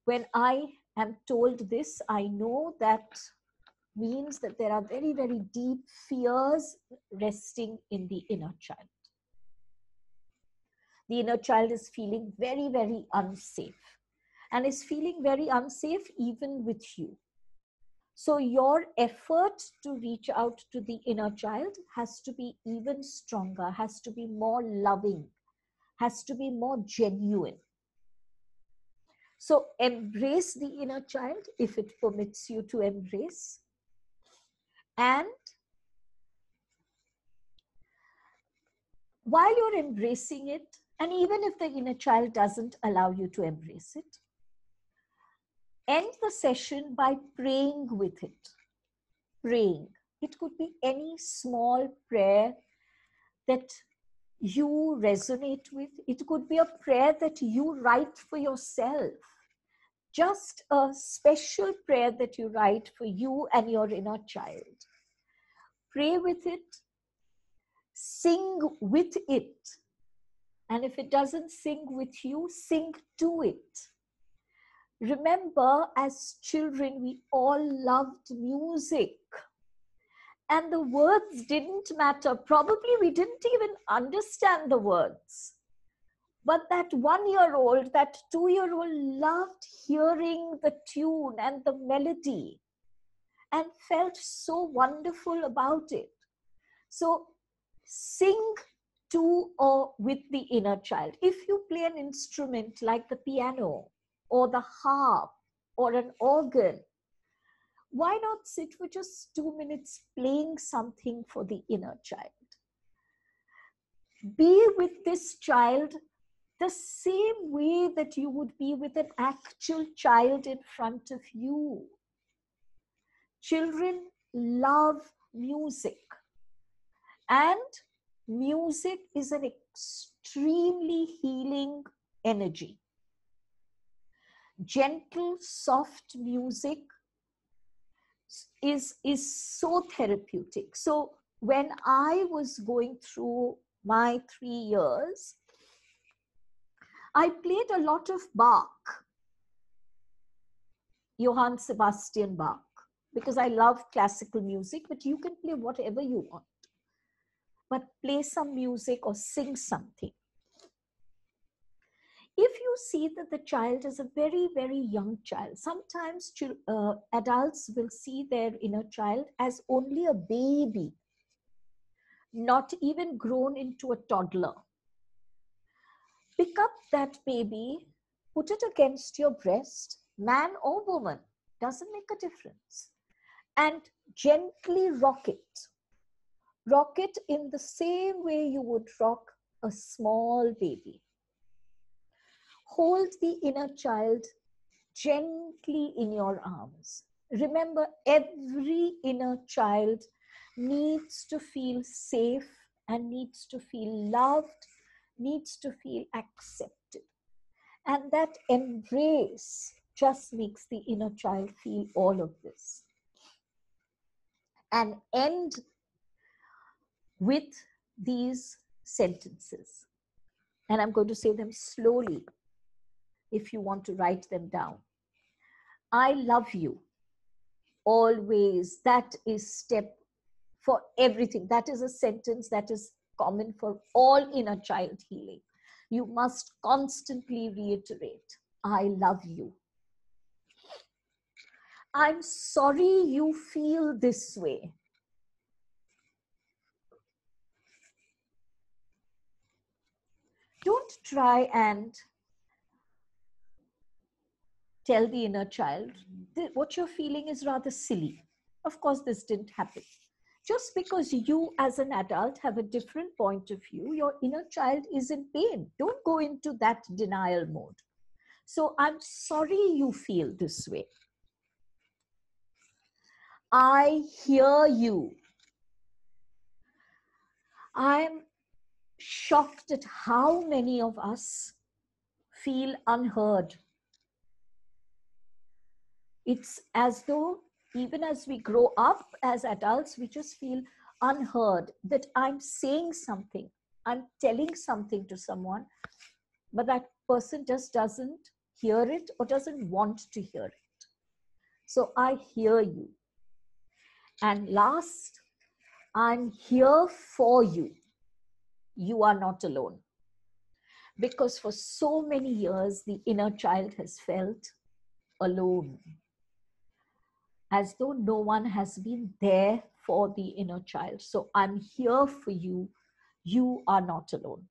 When I am told this, I know that means that there are very, very deep fears resting in the inner child. The inner child is feeling very, very unsafe and is feeling very unsafe even with you. So your effort to reach out to the inner child has to be even stronger, has to be more loving, has to be more genuine. So embrace the inner child if it permits you to embrace. And while you're embracing it, and even if the inner child doesn't allow you to embrace it, end the session by praying with it. Praying. It could be any small prayer that you resonate with. It could be a prayer that you write for yourself. Just a special prayer that you write for you and your inner child. Pray with it. Sing with it. And if it doesn't sing with you, sing to it. Remember, as children, we all loved music. And the words didn't matter. Probably we didn't even understand the words. But that 1-year-old, that 2-year-old loved hearing the tune and the melody and felt so wonderful about it. So sing to or with the inner child. If you play an instrument like the piano or the harp or an organ, why not sit for just 2 minutes playing something for the inner child? Be with this child the same way that you would be with an actual child in front of you. Children love music, and music is an extremely healing energy. Gentle, soft music is so therapeutic. So when I was going through my 3 years, I played a lot of Bach, Johann Sebastian Bach, because I love classical music, but you can play whatever you want. but play some music or sing something. If you see that the child is a very, very young child, sometimes adults will see their inner child as only a baby, not even grown into a toddler. Pick up that baby, put it against your breast, man or woman, doesn't make a difference, and gently rock it. Rock it in the same way you would rock a small baby. Hold the inner child gently in your arms. Remember, every inner child needs to feel safe and needs to feel loved, needs to feel accepted. And that embrace just makes the inner child feel all of this. And end with these sentences. And I'm going to say them slowly if you want to write them down. I love you always. That is step for everything. That is a sentence that is common for all inner child healing. You must constantly reiterate, I love you. I'm sorry you feel this way. Don't try and tell the inner child that what you're feeling is rather silly. Of course, this didn't happen. Just because you as an adult have a different point of view, your inner child is in pain. Don't go into that denial mode. So I'm sorry you feel this way. I hear you. I'm shocked at how many of us feel unheard. It's as though even as we grow up as adults, we just feel unheard, that I'm saying something, I'm telling something to someone, but that person just doesn't hear it or doesn't want to hear it. So I hear you. And last, I'm here for you. You are not alone. Because for so many years, the inner child has felt alone, as though no one has been there for the inner child. So I'm here for you. You are not alone.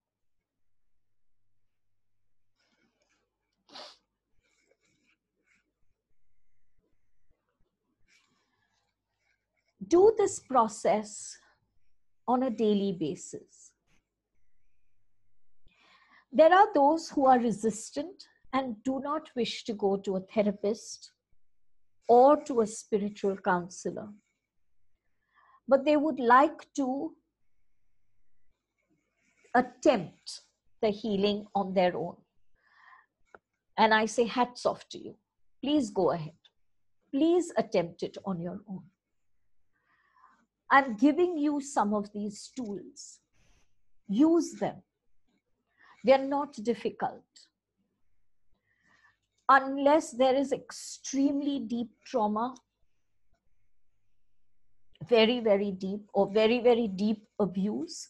Do this process on a daily basis. There are those who are resistant and do not wish to go to a therapist or to a spiritual counselor, but they would like to attempt the healing on their own. And I say, hats off to you. Please go ahead. Please attempt it on your own. I'm giving you some of these tools. Use them. They're not difficult. Unless there is extremely deep trauma, very, very deep, or very, very deep abuse,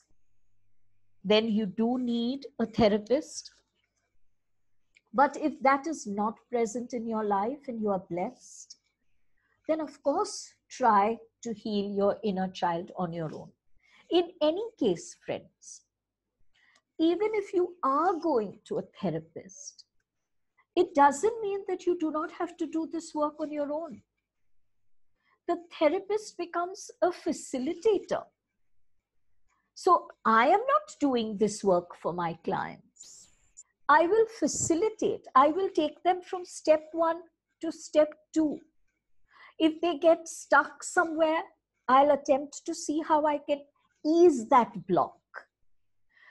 then you do need a therapist. But if that is not present in your life and you are blessed, then of course try to heal your inner child on your own. In any case, friends, even if you are going to a therapist, it doesn't mean that you do not have to do this work on your own. The therapist becomes a facilitator. So I am not doing this work for my clients. I will facilitate. I will take them from step 1 to step 2. If they get stuck somewhere, I'll attempt to see how I can ease that block.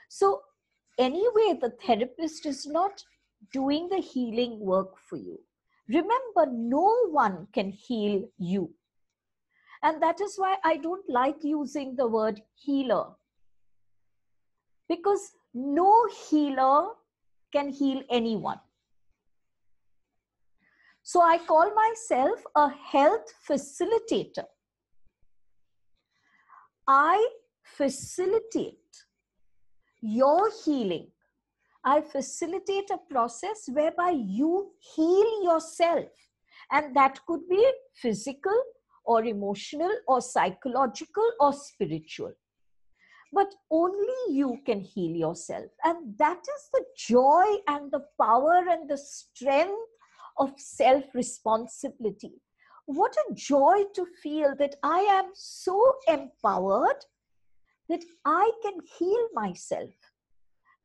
So anyway, the therapist is not doing the healing work for you. Remember, no one can heal you. And that is why I don't like using the word healer. Because no healer can heal anyone. So I call myself a health facilitator. I facilitate your healing. I facilitate a process whereby you heal yourself. And that could be physical or emotional or psychological or spiritual. But only you can heal yourself. And that is the joy and the power and the strength of self-responsibility. What a joy to feel that I am so empowered that I can heal myself.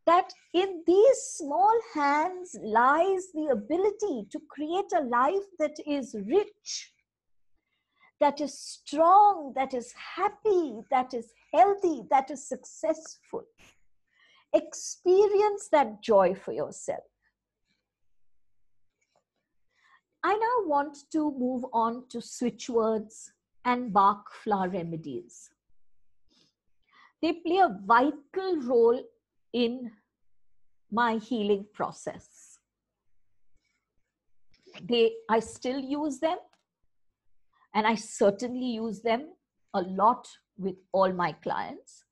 That in these small hands lies the ability to create a life that is rich, that is strong, that is happy, that is healthy, that is successful. Experience that joy for yourself. I now want to move on to Switchwords and Bach flower remedies. They play a vital role in my healing process. I still use them, and I certainly use them a lot with all my clients.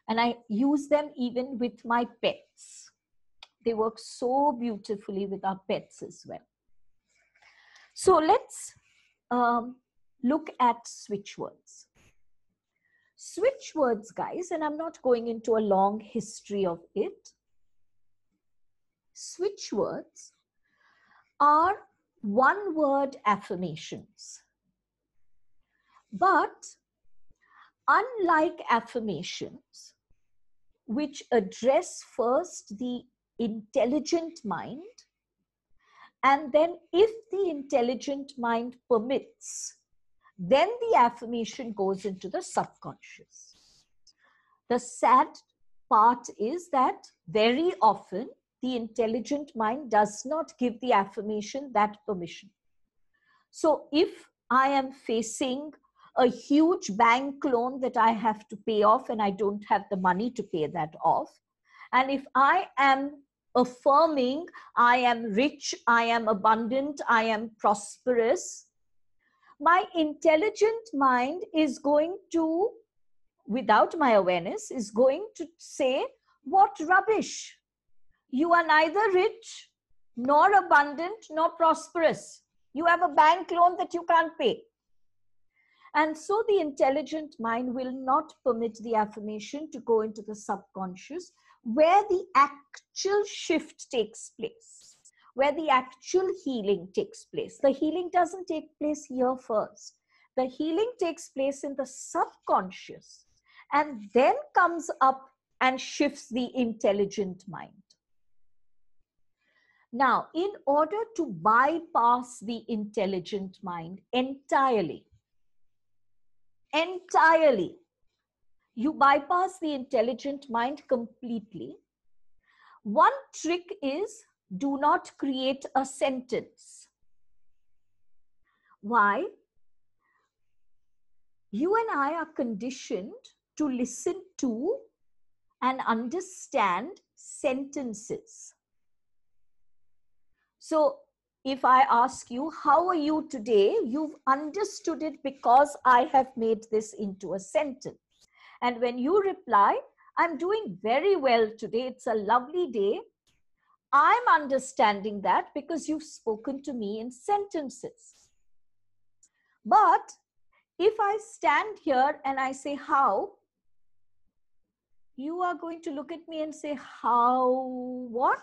And I use them even with my pets. They work so beautifully with our pets as well. So let's look at switchwords. Switchwords, guys, and I'm not going into a long history of it. Switchwords are one-word affirmations. But unlike affirmations, which address first the intelligent mind, and then if the intelligent mind permits, then the affirmation goes into the subconscious. The sad part is that very often the intelligent mind does not give the affirmation that permission. So if I am facing a huge bank loan that I have to pay off and I don't have the money to pay that off, and if I am affirming I am rich, I am abundant, I am prosperous, my intelligent mind is going to, without my awareness, is going to say, what rubbish. You are neither rich, nor abundant, nor prosperous. You have a bank loan that you can't pay. And so the intelligent mind will not permit the affirmation to go into the subconscious, where the actual shift takes place, where the actual healing takes place. The healing doesn't take place here first. The healing takes place in the subconscious and then comes up and shifts the intelligent mind. Now, in order to bypass the intelligent mind entirely, you bypass the intelligent mind completely. One trick is, do not create a sentence. Why? You and I are conditioned to listen to and understand sentences. So if I ask you, how are you today? You've understood it because I have made this into a sentence. And when you reply, I'm doing very well today, it's a lovely day, I'm understanding that because you've spoken to me in sentences. But if I stand here and I say, how? You are going to look at me and say, how what?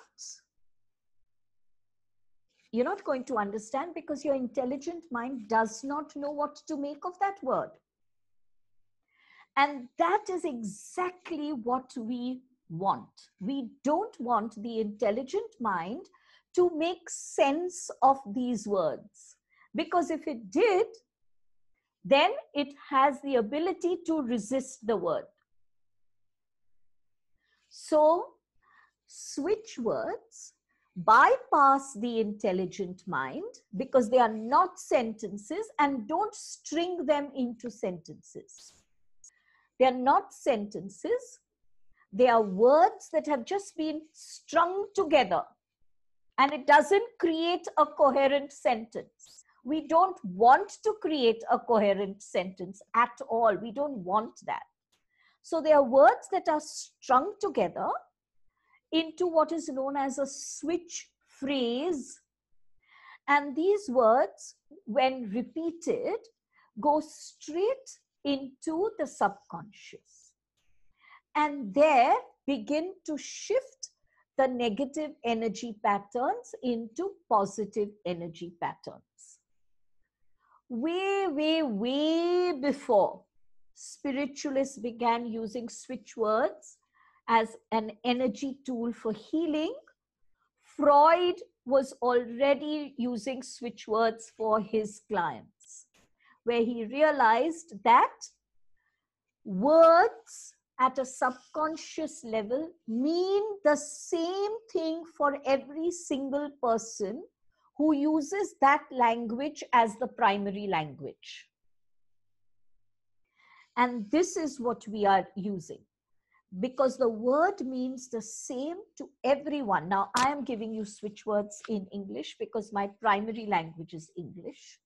You're not going to understand because your intelligent mind does not know what to make of that word. And that is exactly what we want. We don't want the intelligent mind to make sense of these words. Because if it did, then it has the ability to resist the word. So, switchwords bypass the intelligent mind because they are not sentences, and don't string them into sentences. They are not sentences. They are words that have just been strung together, and it doesn't create a coherent sentence. We don't want to create a coherent sentence at all. We don't want that. So they are words that are strung together into what is known as a switch phrase. And these words, when repeated, go straight into the subconscious and there begin to shift the negative energy patterns into positive energy patterns. Way before spiritualists began using switchwords as an energy tool for healing, Freud was already using switchwords for his clients, where he realized that words at a subconscious level mean the same thing for every single person who uses that language as the primary language. And this is what we are using, because the word means the same to everyone. Now, I am giving you switchwords in English because my primary language is English.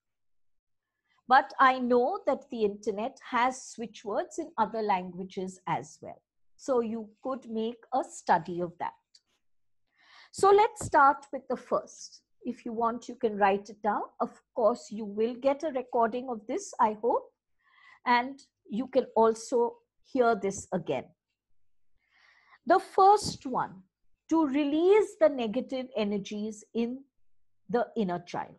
But I know that the internet has switchwords in other languages as well. So you could make a study of that. So let's start with the first. If you want, you can write it down. Of course, you will get a recording of this, I hope. And you can also hear this again. The first one, to release the negative energies in the inner child.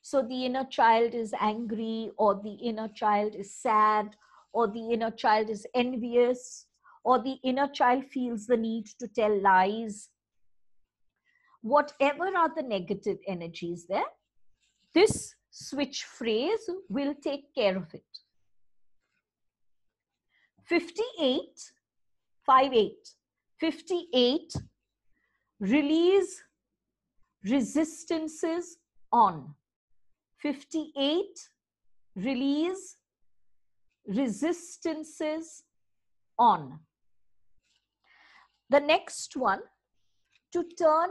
So the inner child is angry, or the inner child is sad, or the inner child is envious, or the inner child feels the need to tell lies. Whatever are the negative energies there, this switch phrase will take care of it. 58, 58, release resistances on. 58, release resistances on. The next one, to turn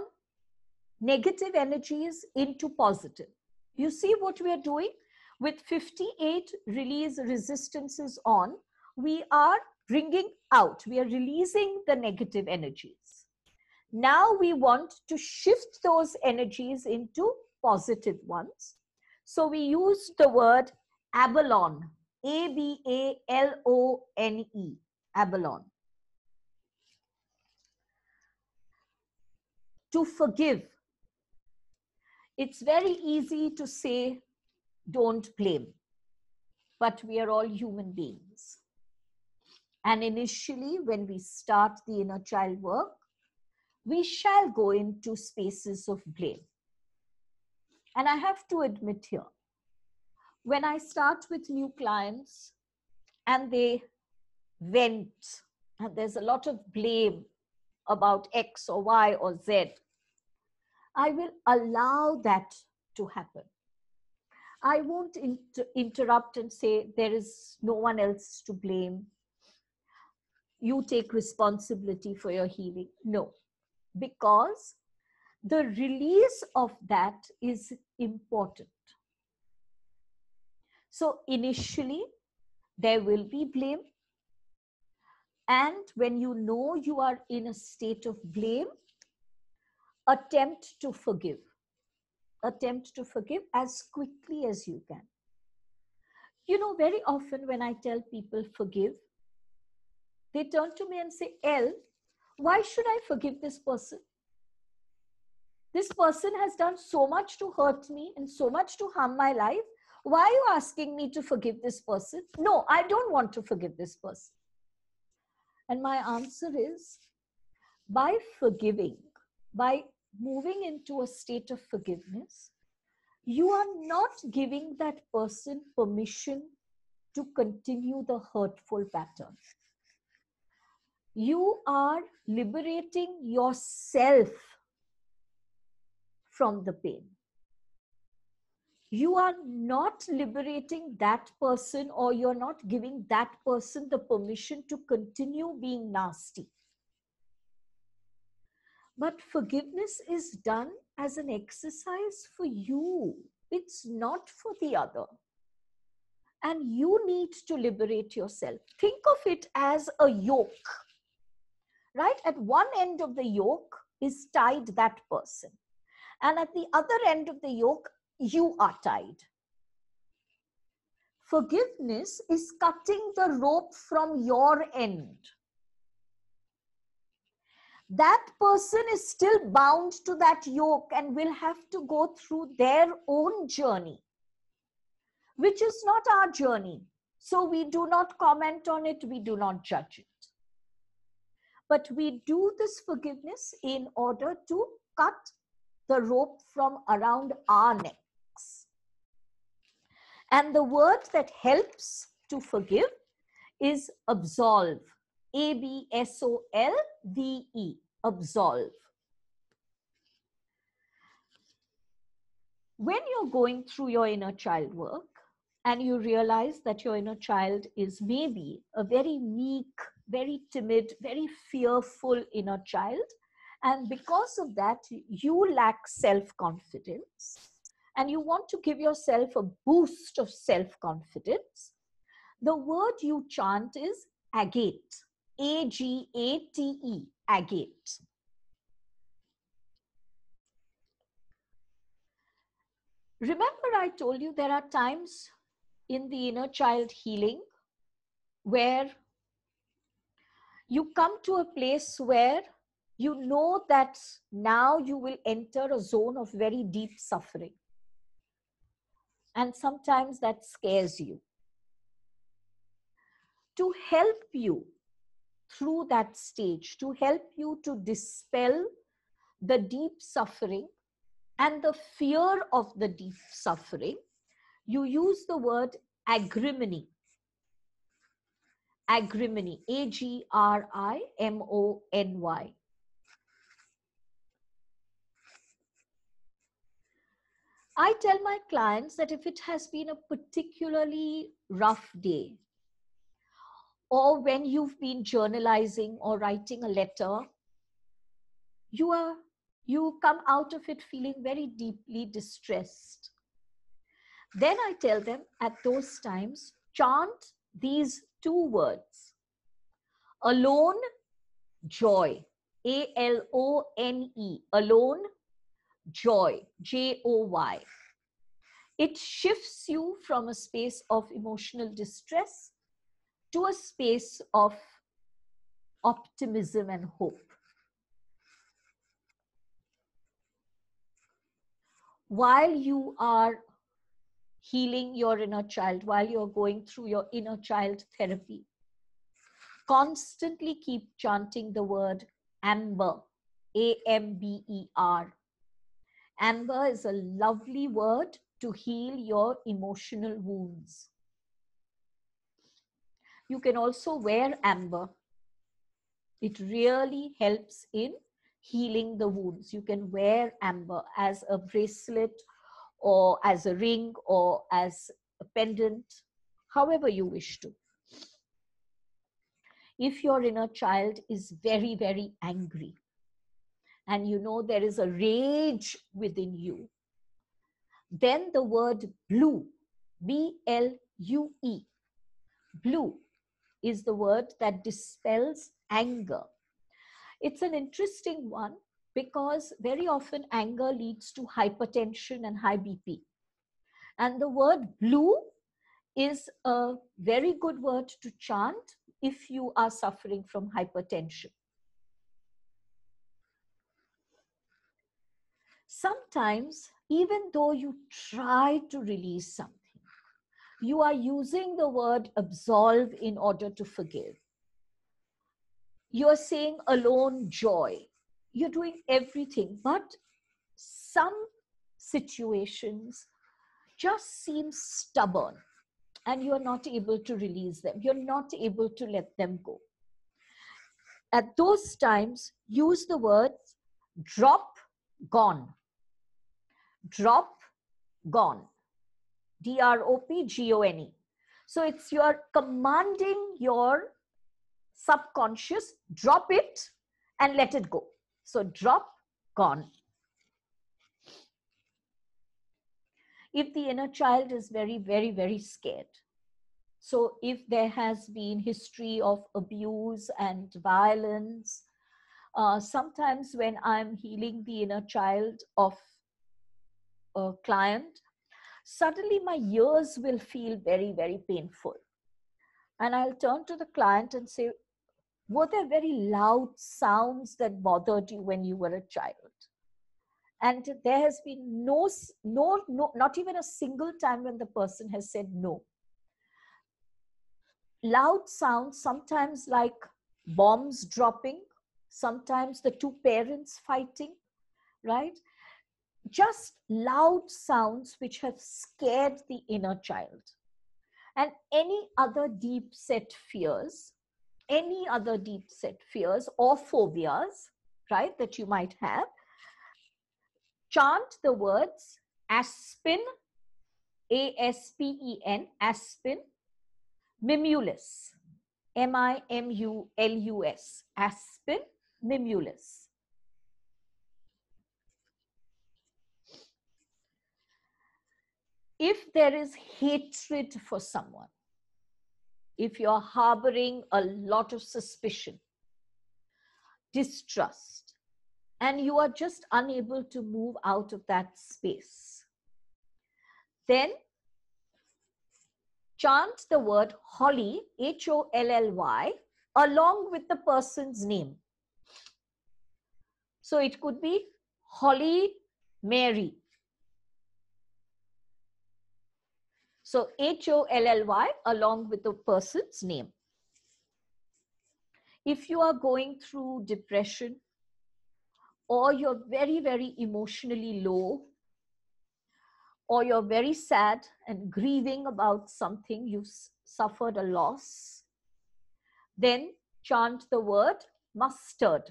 negative energies into positive. You see what we are doing? With 58, release resistances on, we are bringing out, we are releasing the negative energies. Now we want to shift those energies into positive ones. So we use the word abalone, A-B-A-L-O-N-E, abalone. To forgive. It's very easy to say, don't blame, but we are all human beings. And initially, when we start the inner child work, we shall go into spaces of blame. And I have to admit here, when I start with new clients and they vent, and there's a lot of blame about X or Y or Z, I will allow that to happen. I won't interrupt and say there is no one else to blame. You take responsibility for your healing. No, because the release of that is important. So initially, there will be blame. And when you know you are in a state of blame, attempt to forgive. Attempt to forgive as quickly as you can. You know, very often when I tell people forgive, they turn to me and say, Elle, why should I forgive this person? This person has done so much to hurt me and so much to harm my life. Why are you asking me to forgive this person? No, I don't want to forgive this person. And my answer is, by forgiving, by moving into a state of forgiveness, you are not giving that person permission to continue the hurtful pattern. You are liberating yourself from the pain. You are not liberating that person, or you're not giving that person the permission to continue being nasty. But forgiveness is done as an exercise for you. It's not for the other. and you need to liberate yourself. Think of it as a yoke, right? At one end of the yoke is tied that person, and at the other end of the yoke, you are tied. Forgiveness is cutting the rope from your end. That person is still bound to that yoke and will have to go through their own journey, which is not our journey. So we do not comment on it, we do not judge it. But we do this forgiveness in order to cut the rope from around our necks. And the word that helps to forgive is absolve. A-B-S-O-L-V-E, absolve. When you're going through your inner child work and you realize that your inner child is maybe a very meek, very timid, very fearful inner child, and because of that, you lack self-confidence, and you want to give yourself a boost of self-confidence, the word you chant is agate. A-G-A-T-E, agate. Remember, I told you there are times in the inner child healing where you come to a place where you know that now you will enter a zone of very deep suffering. And sometimes that scares you. To help you through that stage, to help you to dispel the deep suffering and the fear of the deep suffering, you use the word agrimony. Agrimony, A-G-R-I-M-O-N-Y. I tell my clients that if it has been a particularly rough day, or when you've been journalizing or writing a letter, you come out of it feeling very deeply distressed. Then I tell them at those times, chant these two words: alone, joy, A-L-O-N-E, alone, joy, J-O-Y. It shifts you from a space of emotional distress to a space of optimism and hope. While you are healing your inner child, while you're going through your inner child therapy, constantly keep chanting the word amber, A-M-B-E-R. Amber is a lovely word to heal your emotional wounds. You can also wear amber. It really helps in healing the wounds. You can wear amber as a bracelet or as a ring or as a pendant, however you wish to. If your inner child is very, very angry and you know there is a rage within you, then the word blue, B-L-U-E, blue is the word that dispels anger. It's an interesting one because very often anger leads to hypertension and high BP. And the word blue is a very good word to chant if you are suffering from hypertension. Sometimes, even though you try to release something, you are using the word absolve in order to forgive. You're saying alone, joy. You're doing everything, but some situations just seem stubborn and you're not able to release them. You're not able to let them go. At those times, use the words drop, gone. Drop, gone. D-R-O-P-G-O-N-E. So it's you're commanding your subconscious, drop it and let it go. So drop, gone. If the inner child is very, very, very scared, So if there has been history of abuse and violence, sometimes when I'm healing the inner child of a client, suddenly my ears will feel very, very painful. And I'll turn to the client and say, were there very loud sounds that bothered you when you were a child? And there has been no, not even a single time when the person has said no. Loud sounds, sometimes like bombs dropping, sometimes the two parents fighting, right? Just loud sounds which have scared the inner child. And any other deep set fears, or phobias, right, that you might have, chant the words Aspen, A-S-P-E-N, Aspen, Mimulus, M-I-M-U-L-U-S, Aspen, Mimulus. If there is hatred for someone, if you're harboring a lot of suspicion, distrust, and you are just unable to move out of that space, then chant the word Holly, H-O-L-L-Y, along with the person's name. So it could be Holly Mary. So H-O-L-L-Y along with the person's name. If you are going through depression, or you're very, very emotionally low, or you're very sad and grieving about something, you've suffered a loss, then chant the word mustard.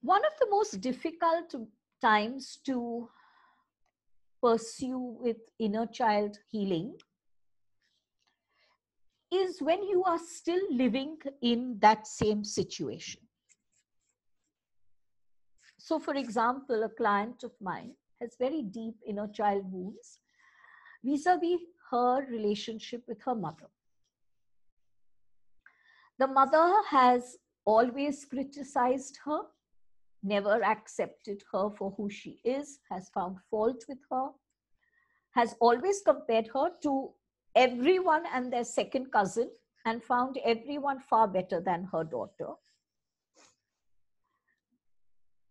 One of the most difficult times to pursue with inner child healing is when you are still living in that same situation. So, for example, a client of mine has very deep inner child wounds vis-a-vis her relationship with her mother. The mother has always criticized her, never accepted her for who she is, has found fault with her, has always compared her to everyone and their second cousin, and found everyone far better than her daughter.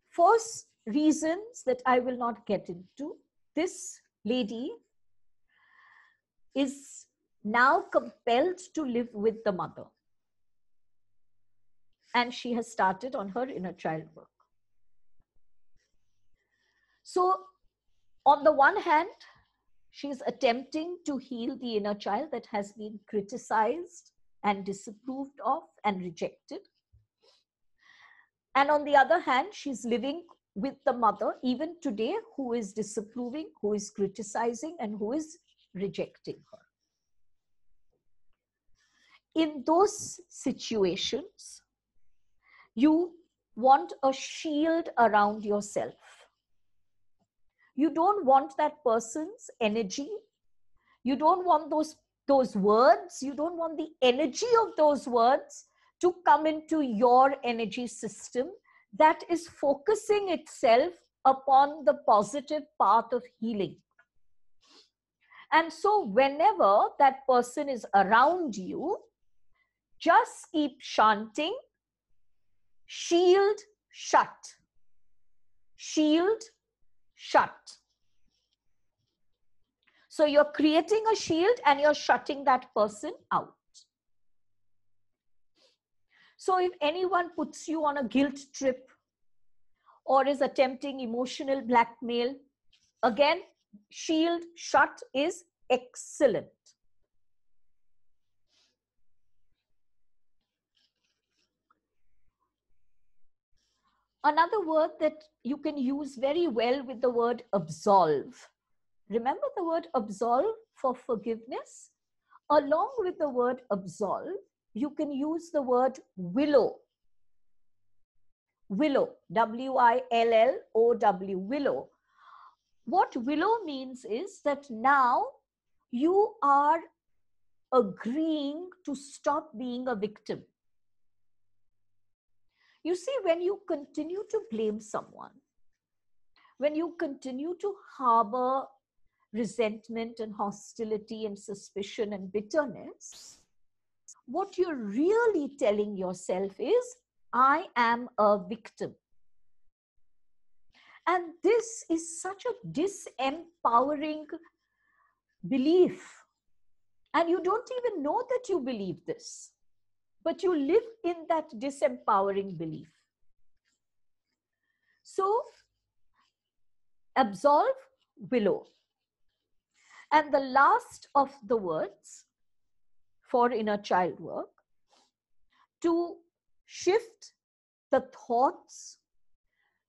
For reasons that I will not get into, this lady is now compelled to live with the mother. And she has started on her inner child work. So, on the one hand, she's attempting to heal the inner child that has been criticized and disapproved of and rejected. And on the other hand, she's living with the mother even today, who is disapproving, who is criticizing, and who is rejecting her. In those situations, you want a shield around yourself. You don't want that person's energy. You don't want those words. You don't want the energy of those words to come into your energy system that is focusing itself upon the positive path of healing. And so whenever that person is around you, just keep chanting, shield shut, shield shut. So you're creating a shield and you're shutting that person out. So if anyone puts you on a guilt trip or is attempting emotional blackmail, again, shield shut is excellent. Another word that you can use very well with the word absolve. Remember the word absolve for forgiveness? Along with the word absolve, you can use the word willow. willow, W-I-L-L-O-W, willow. What willow means is that now you are agreeing to stop being a victim. You see, when you continue to blame someone, when you continue to harbor resentment and hostility and suspicion and bitterness, what you're really telling yourself is, I am a victim. And this is such a disempowering belief. And you don't even know that you believe this, but you live in that disempowering belief. So, absolve, willow. And the last of the words for inner child work, to shift the thoughts,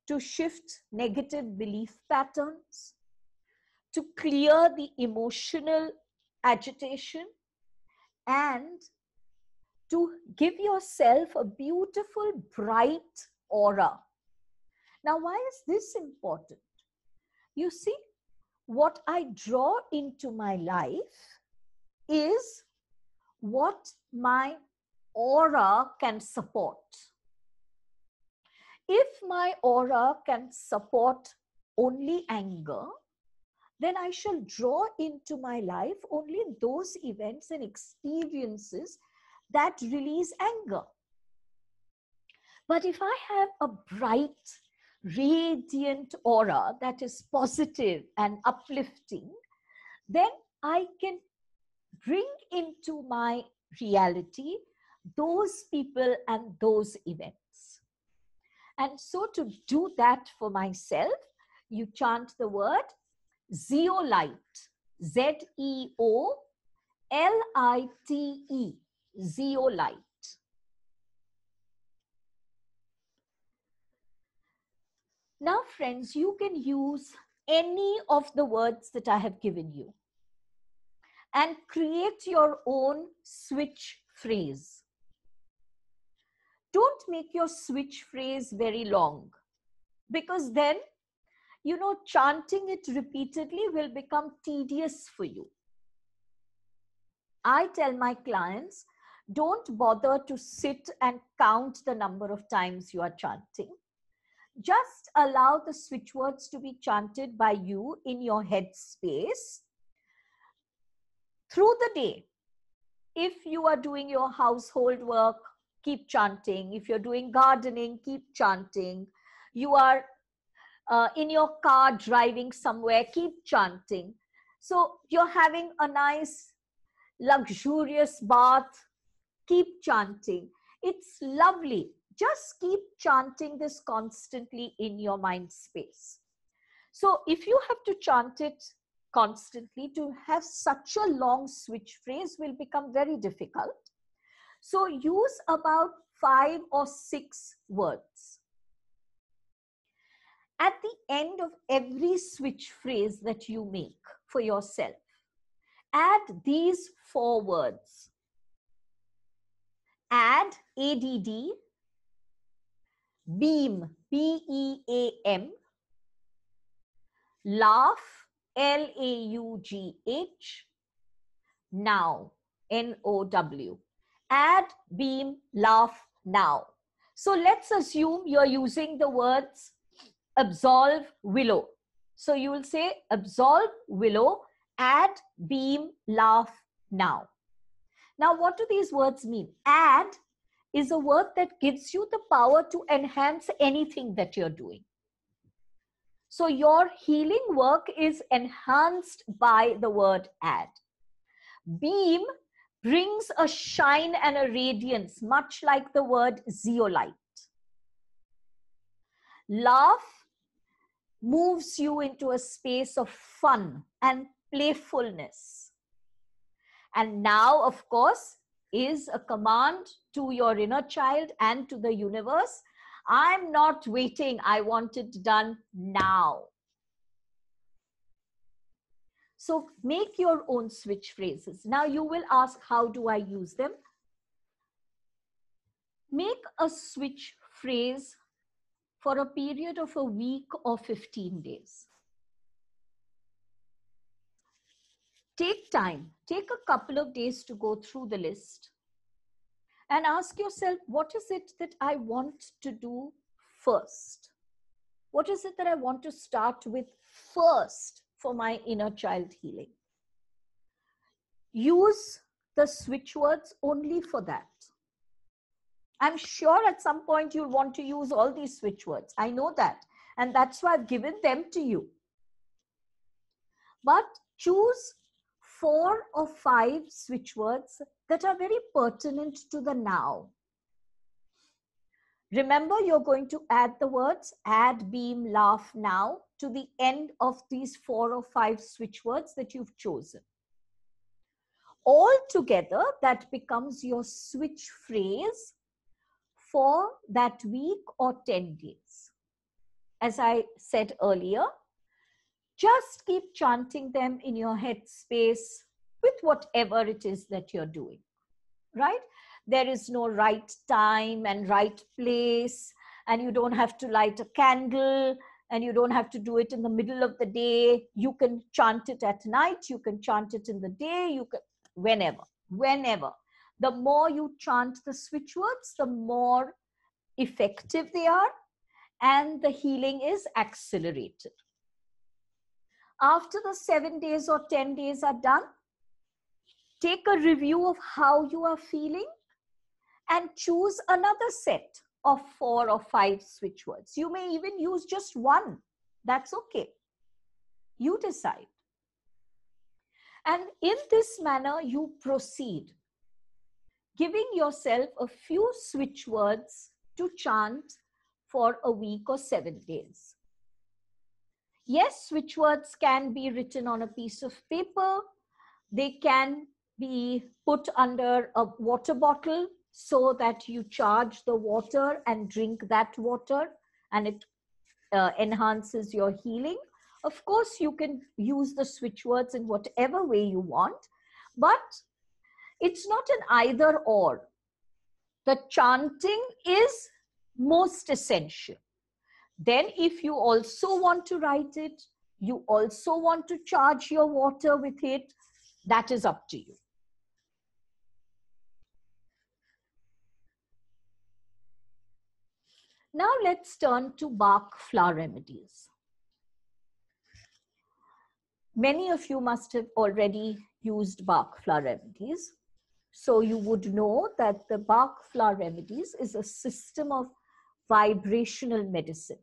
to shift negative belief patterns, to clear the emotional agitation, and to give yourself a beautiful, bright aura. Now, why is this important? You see, what I draw into my life is what my aura can support. If my aura can support only anger, then I shall draw into my life only those events and experiences that release anger. But if I have a bright, radiant aura that is positive and uplifting, then I can bring into my reality those people and those events. And so to do that for myself, you chant the word zeolite, Z-E-O-L-I-T-E, zeolite. Now, friends, you can use any of the words that I have given you and create your own switch phrase. Don't make your switch phrase very long, because then, you know, chanting it repeatedly will become tedious for you. I tell my clients, don't bother to sit and count the number of times you are chanting. Just allow the switch words to be chanted by you in your head space through the day. If you are doing your household work, keep chanting. If you're doing gardening, keep chanting. You are in your car driving somewhere, keep chanting. So you're having a nice, luxurious bath, keep chanting. It's lovely. Just keep chanting this constantly in your mind space. So if you have to chant it constantly, to have such a long switch phrase will become very difficult. So use about 5 or 6 words. At the end of every switch phrase that you make for yourself, add these 4 words. Add, A-D-D, beam, B-E-A-M, laugh, L-A-U-G-H, now, N-O-W. Add, beam, laugh, now. So let's assume you're using the words absolve, willow. So you will say absolve, willow, add, beam, laugh, now. Now, what do these words mean? Add is a word that gives you the power to enhance anything that you're doing. So your healing work is enhanced by the word add. Beam brings a shine and a radiance, much like the word zeolite. Laugh moves you into a space of fun and playfulness. And now, of course, is a command to your inner child and to the universe. I'm not waiting. I want it done now. So make your own switch phrases. Now you will ask, how do I use them? Make a switch phrase for a period of a week or 15 days. Take time, take a couple of days to go through the list and ask yourself, what is it that I want to do first? What is it that I want to start with first for my inner child healing? Use the switchwords only for that. I'm sure at some point you'll want to use all these switchwords. I know that. And that's why I've given them to you. But choose 4 or 5 switchwords that are very pertinent to the now. Remember, you're going to add the words add, beam, laugh, now to the end of these 4 or 5 switchwords that you've chosen. All together, that becomes your switch phrase for that week or 10 days. As I said earlier, just keep chanting them in your head space with whatever it is that you're doing, right? There is no right time and right place, and you don't have to light a candle, and you don't have to do it in the middle of the day. You can chant it at night, you can chant it in the day, you can, whenever. The more you chant the switch words, the more effective they are, and the healing is accelerated. After the 7 days or 10 days are done, take a review of how you are feeling and choose another set of 4 or 5 switch words. You may even use just one. That's okay. You decide. And in this manner, you proceed, giving yourself a few switch words to chant for a week or 7 days. Yes, switch words can be written on a piece of paper. They can be put under a water bottle so that you charge the water and drink that water, and it enhances your healing. Of course, you can use the switch words in whatever way you want, but it's not an either or. The chanting is most essential. Then if you also want to write it, you also want to charge your water with it, that is up to you. Now let's turn to Bach flower remedies. Many of you must have already used Bach flower remedies. So you would know that the Bach flower remedies is a system of vibrational medicine.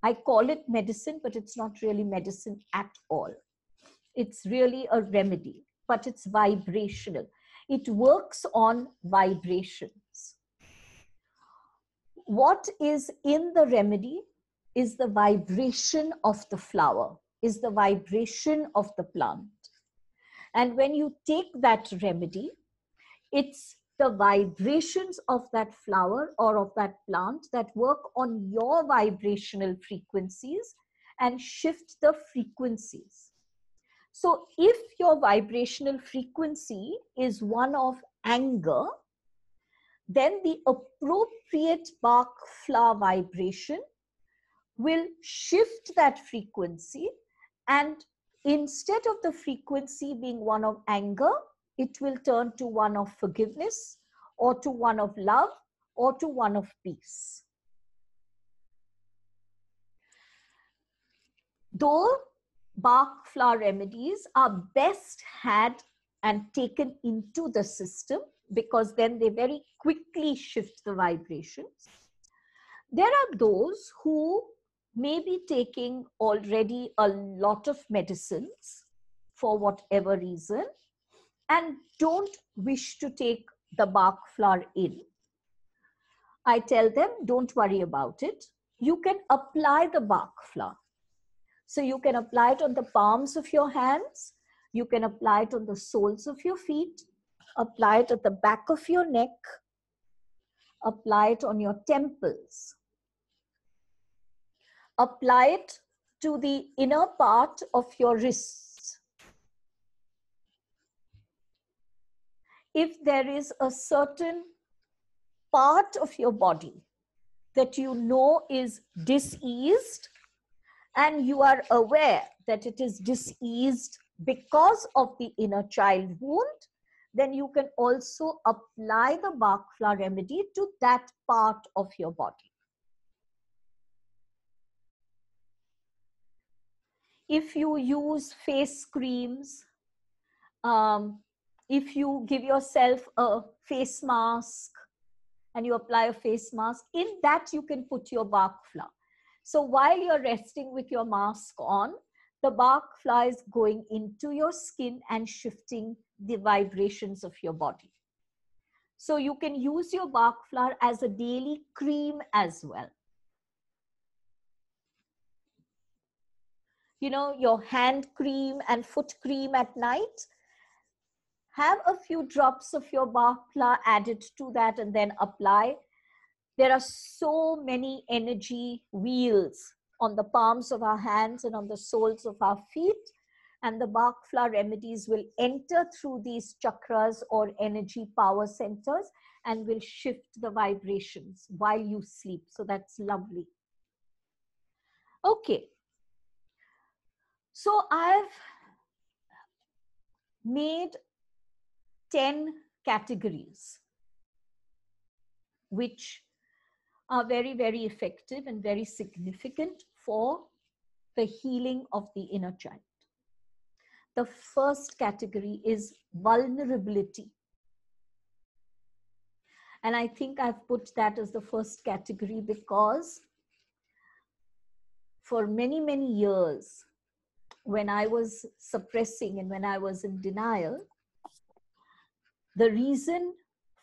I call it medicine, but it's not really medicine at all. It's really a remedy, but it's vibrational. It works on vibrations. What is in the remedy is the vibration of the flower, is the vibration of the plant. And when you take that remedy, it's the vibrations of that flower or of that plant that work on your vibrational frequencies and shift the frequencies. So if your vibrational frequency is one of anger, then the appropriate Bach flower vibration will shift that frequency, and instead of the frequency being one of anger, it will turn to one of forgiveness, or to one of love, or to one of peace. Though Bach flower remedies are best had and taken into the system, because then they very quickly shift the vibrations, there are those who may be taking already a lot of medicines for whatever reason and don't wish to take the Bach flower in. I tell them, don't worry about it. You can apply the Bach flower. So you can apply it on the palms of your hands. You can apply it on the soles of your feet. Apply it at the back of your neck. Apply it on your temples. Apply it to the inner part of your wrists. If there is a certain part of your body that you know is diseased, and you are aware that it is diseased because of the inner child wound, then you can also apply the Bach flower remedy to that part of your body. If you use face creams, if you give yourself a face mask and you apply a face mask, in that you can put your Bach flower. So while you're resting with your mask on, the Bach flower is going into your skin and shifting the vibrations of your body. So you can use your Bach flower as a daily cream as well. You know, your hand cream and foot cream at night, have a few drops of your Bach flower added to that and then apply. There are so many energy wheels on the palms of our hands and on the soles of our feet. And the Bach flower remedies will enter through these chakras or energy power centers and will shift the vibrations while you sleep. So that's lovely. Okay. So I've made 10 categories, which are very, very effective and very significant for the healing of the inner child. The first category is vulnerability. And I think I've put that as the first category because for many, many years, when I was suppressing and when I was in denial, the reason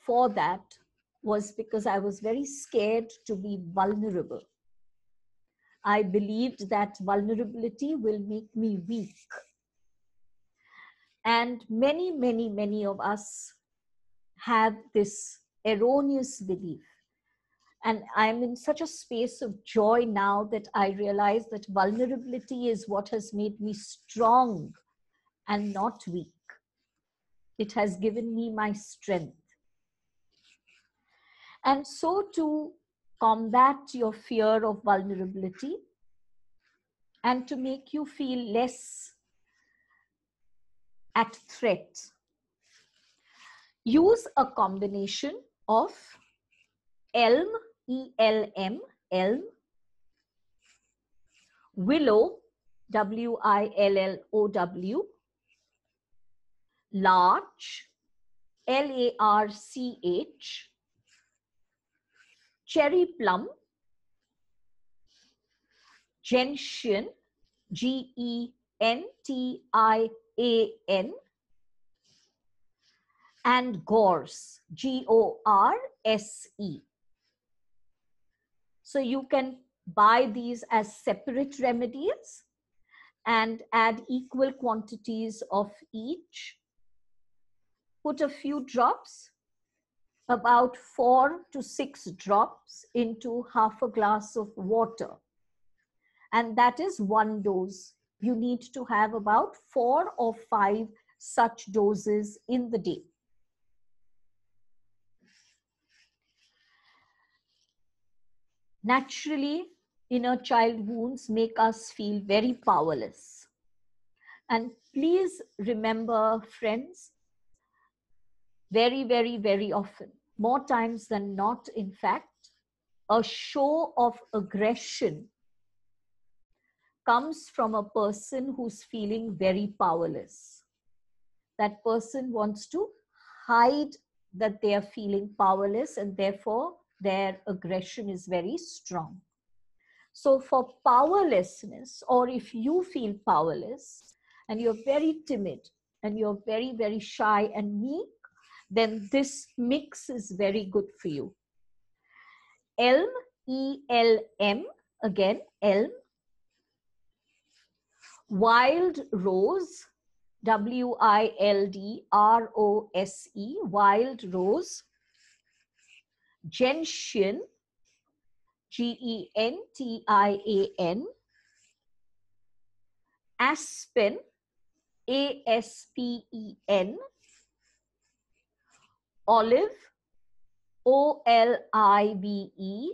for that was because I was very scared to be vulnerable. I believed that vulnerability will make me weak. And many, many, many of us have this erroneous belief. And I'm in such a space of joy now that I realize that vulnerability is what has made me strong and not weak. It has given me my strength. And so to combat your fear of vulnerability and to make you feel less at threat, use a combination of elm, E-L-M, elm, willow, W-I-L-L-O-W, larch, L-A-R-C-H, cherry plum, gentian, G-E-N-T-I-A-N, and gorse, G-O-R-S-E. So you can buy these as separate remedies and add equal quantities of each. Put a few drops, about 4 to 6 drops into half a glass of water. And that is one dose. You need to have about 4 or 5 such doses in the day. Naturally, inner child wounds make us feel very powerless. And please remember, friends, very, very, very often, more times than not, in fact, a show of aggression comes from a person who's feeling very powerless. That person wants to hide that they are feeling powerless, and therefore their aggression is very strong. So for powerlessness, or if you feel powerless and you're very timid and you're very, very shy and meek, then this mix is very good for you. Elm, E-L-M, again, elm. Wild rose, W-I-L-D-R-O-S-E, wild rose. Gentian, G-E-N-T-I-A-N. Aspen, A-S-P-E-N. Olive, O-L-I-V-E.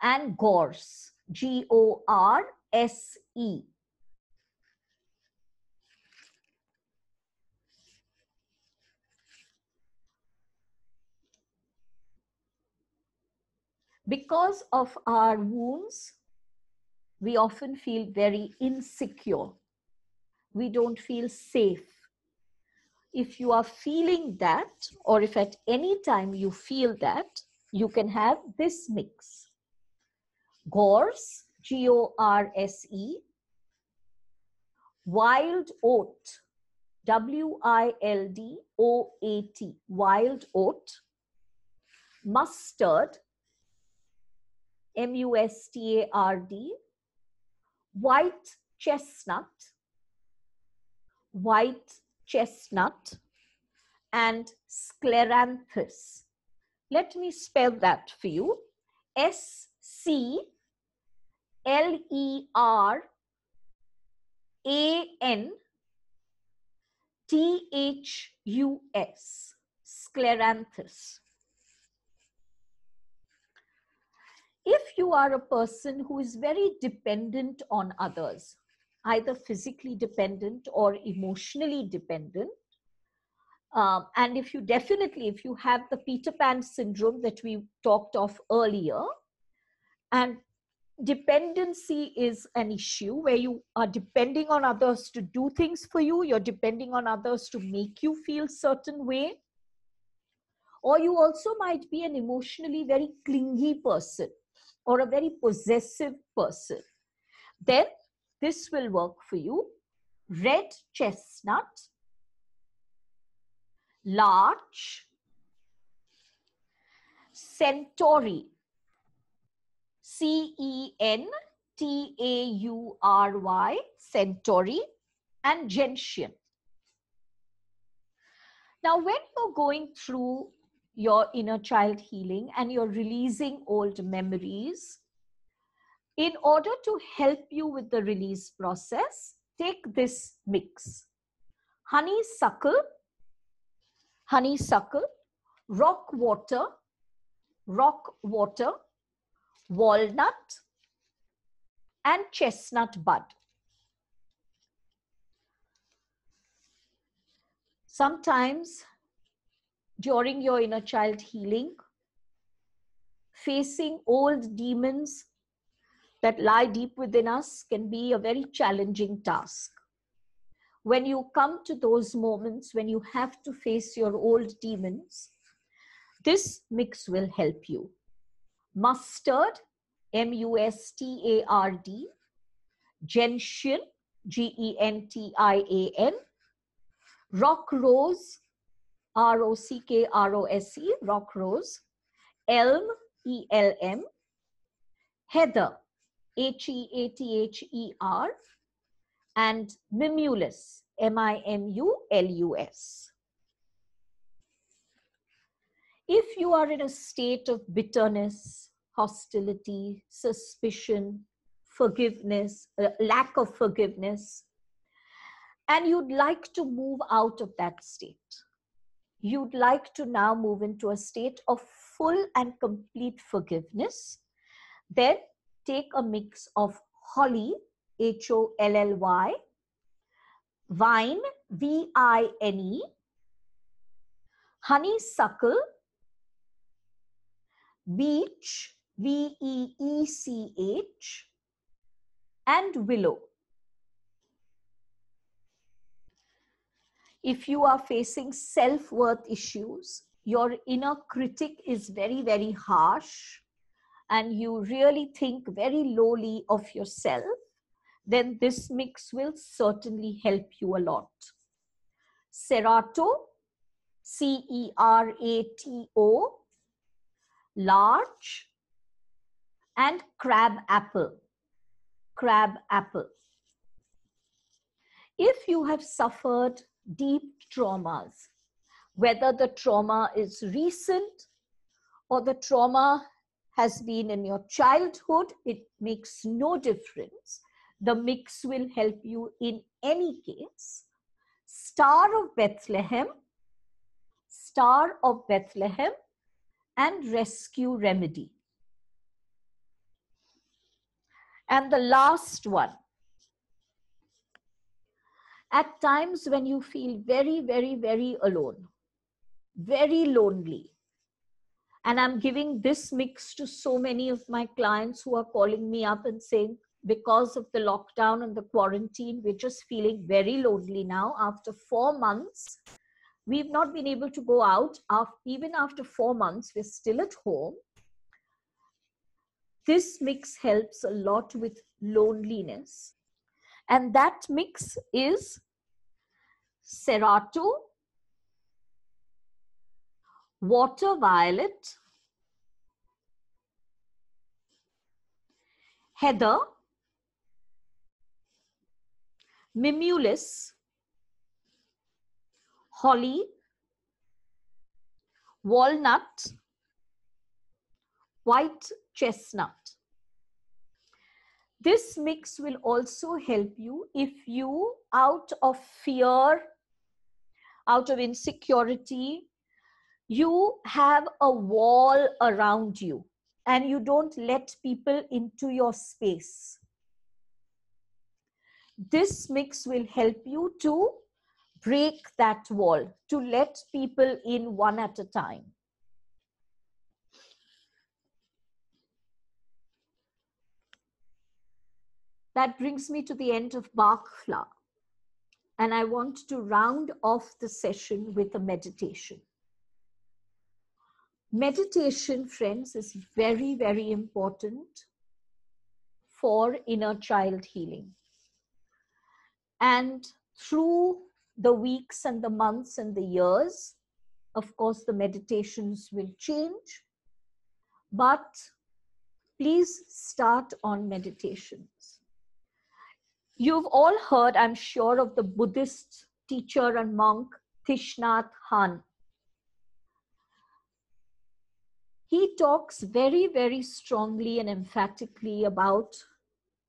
and gorse, Gorse. Because of our wounds, we often feel very insecure. We don't feel safe. If you are feeling that, or if at any time you feel that, you can have this mix. Gorse, Gorse, wild oat, Wildoat, wild oat, mustard, Mustard, white chestnut, and scleranthus. Let me spell that for you. Scleranthus, scleranthus. If you are a person who is very dependent on others, either physically dependent or emotionally dependent, and if you have the Peter Pan syndrome that we talked of earlier, and dependency is an issue where you are depending on others to do things for you, you're depending on others to make you feel certain way, or you also might be an emotionally very clingy person or a very possessive person, then this will work for you. Red chestnut, larch, centauri, Centauri, centauri, and gentian. Now, when you're going through your inner child healing and you're releasing old memories, in order to help you with the release process, take this mix. Honeysuckle, rock water, walnut, and chestnut bud. Sometimes during your inner child healing, facing old demons that lie deep within us can be a very challenging task. When you come to those moments when you have to face your old demons, this mix will help you. Mustard, Mustard, gentian, Gentian, rock rose, Rockrose, rock rose, elm, Elm, heather, Heather, and mimulus, Mimulus. If you are in a state of bitterness, hostility, suspicion, forgiveness, lack of forgiveness, and you'd like to move out of that state, you'd like to now move into a state of full and complete forgiveness, then take a mix of holly, Holly, vine, Vine, honeysuckle, beech, Veech, and willow. If you are facing self-worth issues, your inner critic is very, very harsh, and you really think very lowly of yourself, then this mix will certainly help you a lot. Cerato, Cerato, larch, and crab apple. If you have suffered deep traumas, whether the trauma is recent or the trauma has been in your childhood, it makes no difference. The mix will help you in any case. Star of Bethlehem, and rescue remedy. And the last one, at times when you feel very, very, very alone, very lonely, and I'm giving this mix to so many of my clients who are calling me up and saying, because of the lockdown and the quarantine, we're just feeling very lonely now. After 4 months, we've not been able to go out. Even after 4 months, we're still at home. This mix helps a lot with loneliness. And that mix is Serato, Water Violet, Heather, Mimulus, Holly, Walnut, White Chestnut. This mix will also help you if you, out of fear, out of insecurity, you have a wall around you and you don't let people into your space. This mix will help you to break that wall, to let people in one at a time. That brings me to the end of Bach flower. And I want to round off the session with a meditation. Meditation, friends, is very, very important for inner child healing. And through the weeks and the months and the years, of course, the meditations will change. But please start on meditations. You've all heard, I'm sure, of the Buddhist teacher and monk Thich Nhat Hanh. He talks very, very strongly and emphatically about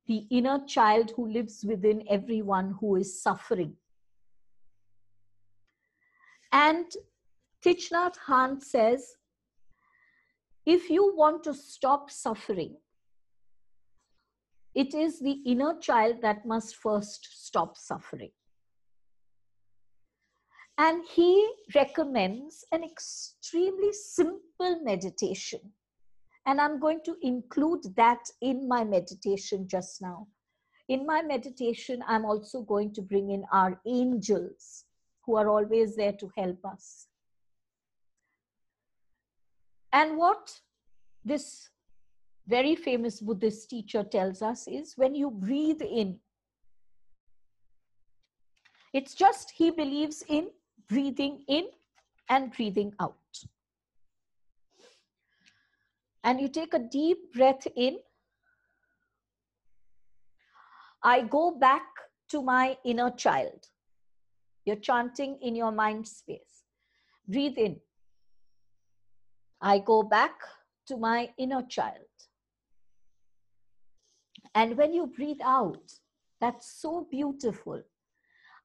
the inner child who lives within everyone who is suffering. And Thich Nhat Hanh says, if you want to stop suffering, it is the inner child that must first stop suffering. And he recommends an extremely simple meditation. And I'm going to include that in my meditation just now. In my meditation, I'm also going to bring in our angels who are always there to help us. And what this very famous Buddhist teacher tells us is when you breathe in, it's just he believes in breathing in and breathing out. And you take a deep breath in. I go back to my inner child. You're chanting in your mind space. Breathe in. I go back to my inner child. And when you breathe out, that's so beautiful.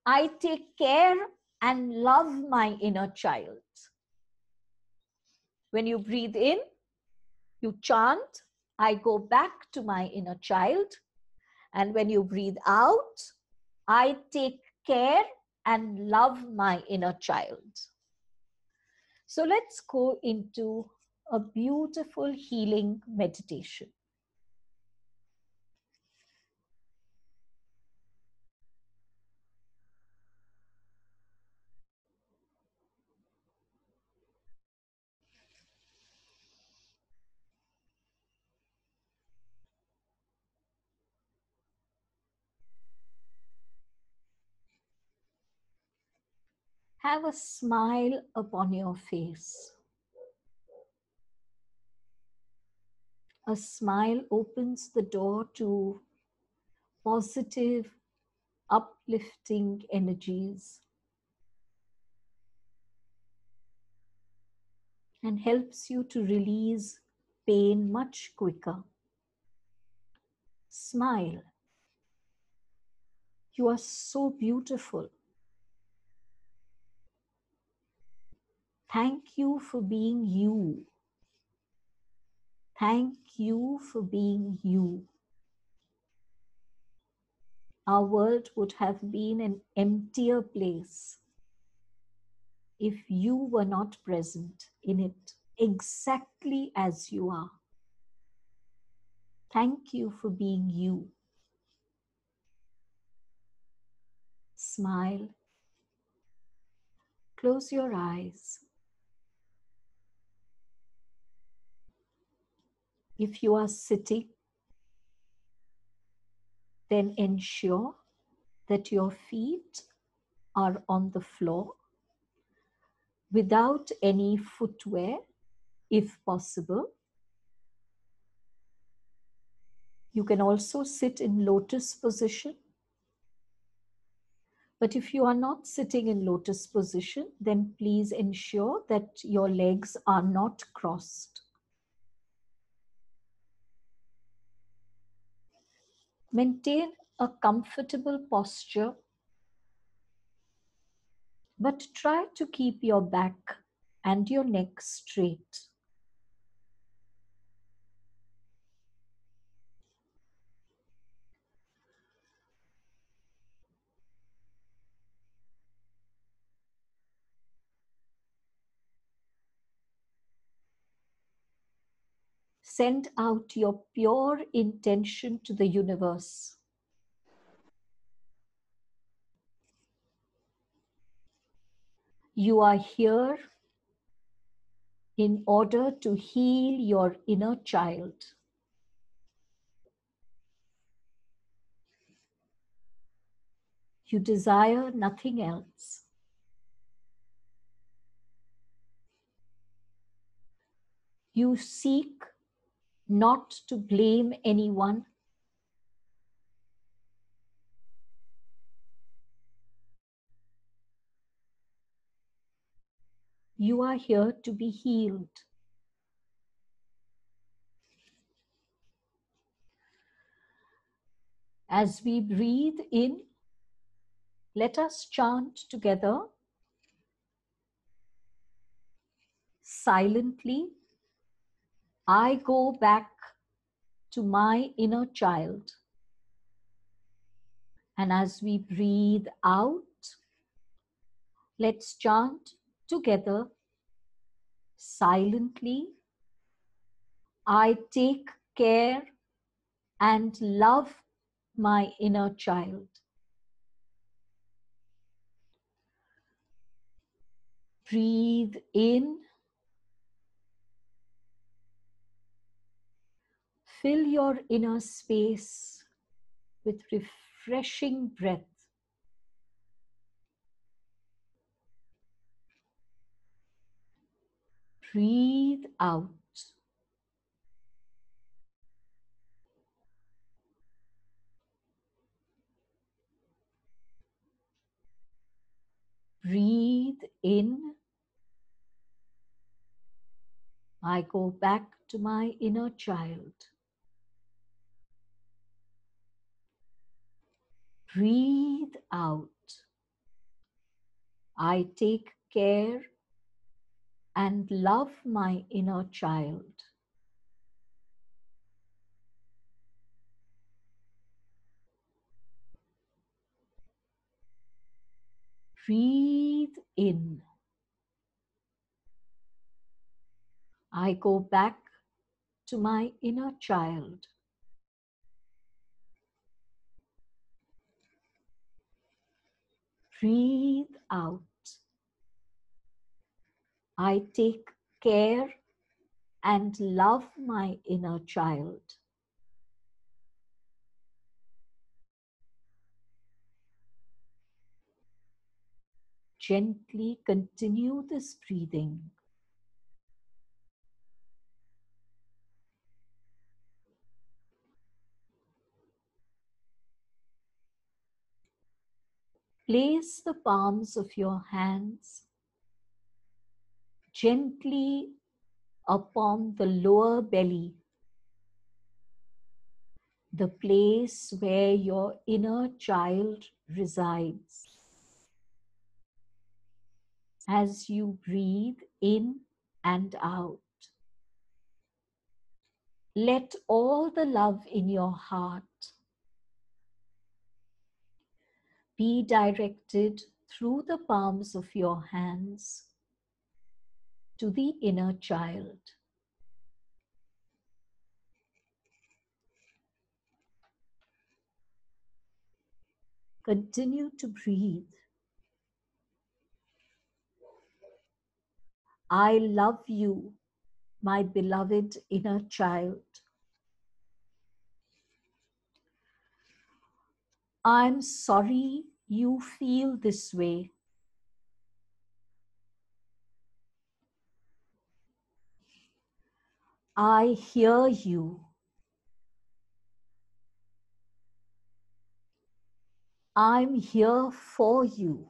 I take care and love my inner child. When you breathe in, you chant, I go back to my inner child. And when you breathe out, I take care and love my inner child. So let's go into a beautiful healing meditation. Have a smile upon your face. A smile opens the door to positive, uplifting energies and helps you to release pain much quicker. Smile. You are so beautiful. Thank you for being you. Thank you for being you. our world would have been an emptier place if you were not present in it exactly as you are. Thank you for being you. Smile. Close your eyes. If you are sitting, then ensure that your feet are on the floor without any footwear, if possible. You can also sit in lotus position. But if you are not sitting in lotus position, then please ensure that your legs are not crossed. Maintain a comfortable posture, but try to keep your back and your neck straight. Send out your pure intention to the universe. You are here in order to heal your inner child. You desire nothing else. You seek not to blame anyone. You are here to be healed. As we breathe in, let us chant together silently. I go back to my inner child. And as we breathe out, let's chant together silently. I take care and love my inner child. Breathe in. Fill your inner space with refreshing breath. Breathe out. Breathe in. I go back to my inner child. Breathe out. I take care and love my inner child. Breathe in. I go back to my inner child. Breathe out. I take care and love my inner child. Gently continue this breathing. Place the palms of your hands gently upon the lower belly, the place where your inner child resides. As you breathe in and out, let all the love in your heart be directed through the palms of your hands to the inner child. Continue to breathe. I love you, my beloved inner child. I'm sorry you feel this way. I hear you. I'm here for you.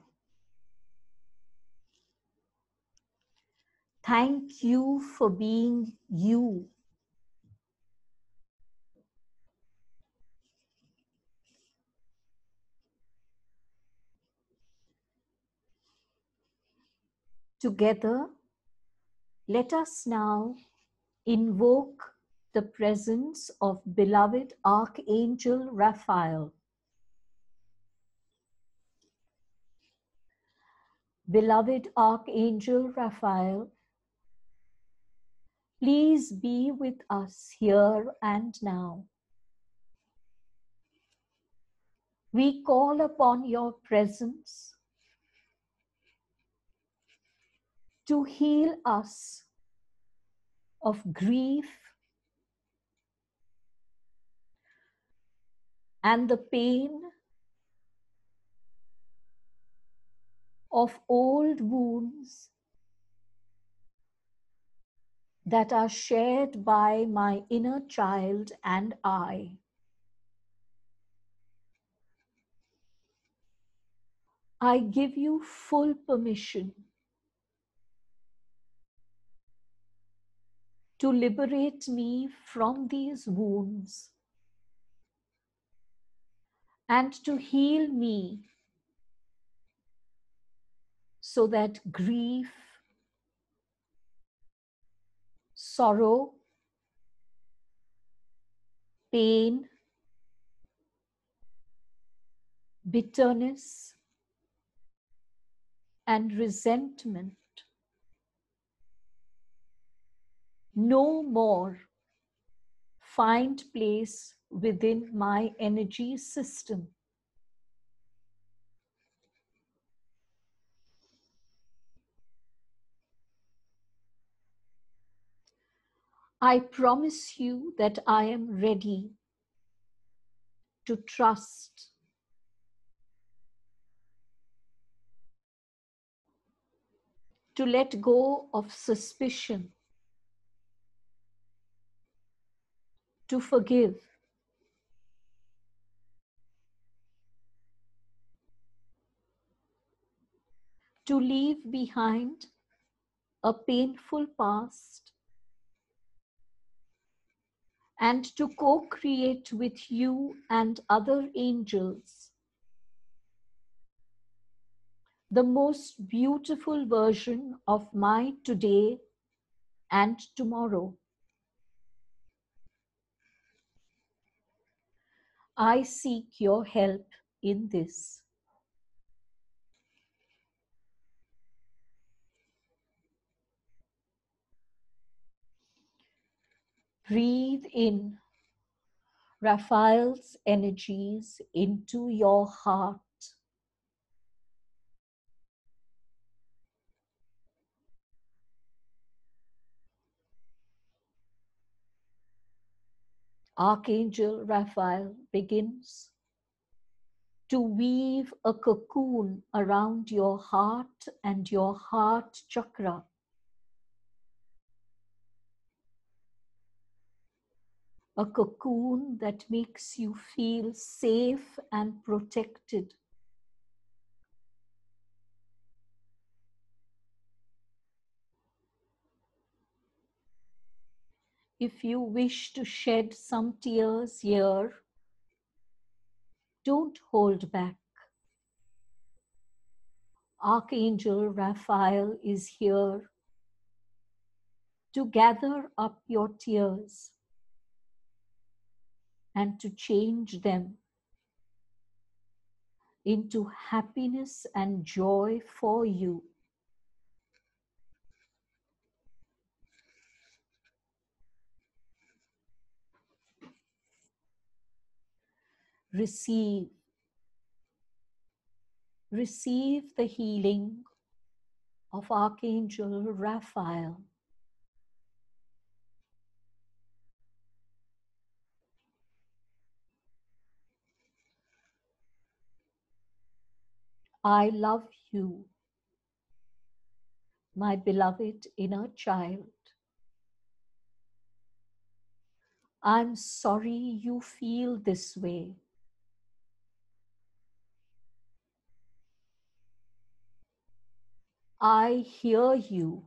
Thank you for being you. Together, let us now invoke the presence of beloved Archangel Raphael. Beloved Archangel Raphael, please be with us here and now. We call upon your presence to heal us of grief and the pain of old wounds that are shared by my inner child and I. I give you full permission to liberate me from these wounds and to heal me so that grief, sorrow, pain, bitterness, and resentment no more find place within my energy system. I promise you that I am ready to trust, to let go of suspicion, to forgive, to leave behind a painful past, and to co-create with you and other angels the most beautiful version of my today and tomorrow. I seek your help in this. Breathe in Raphael's energies into your heart. Archangel Raphael begins to weave a cocoon around your heart and your heart chakra. A cocoon that makes you feel safe and protected. If you wish to shed some tears here, don't hold back. Archangel Raphael is here to gather up your tears and to change them into happiness and joy for you. Receive the healing of Archangel Raphael. I love you, my beloved inner child. I'm sorry you feel this way. I hear you.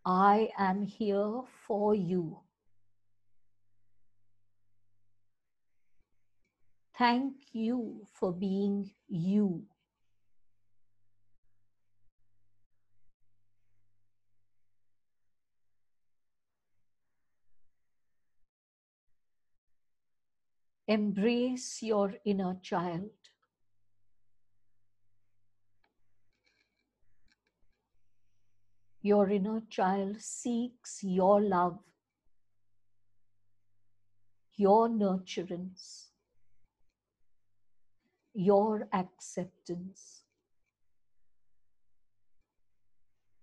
I am here for you. Thank you for being you. Embrace your inner child. Your inner child seeks your love, your nurturance, your acceptance,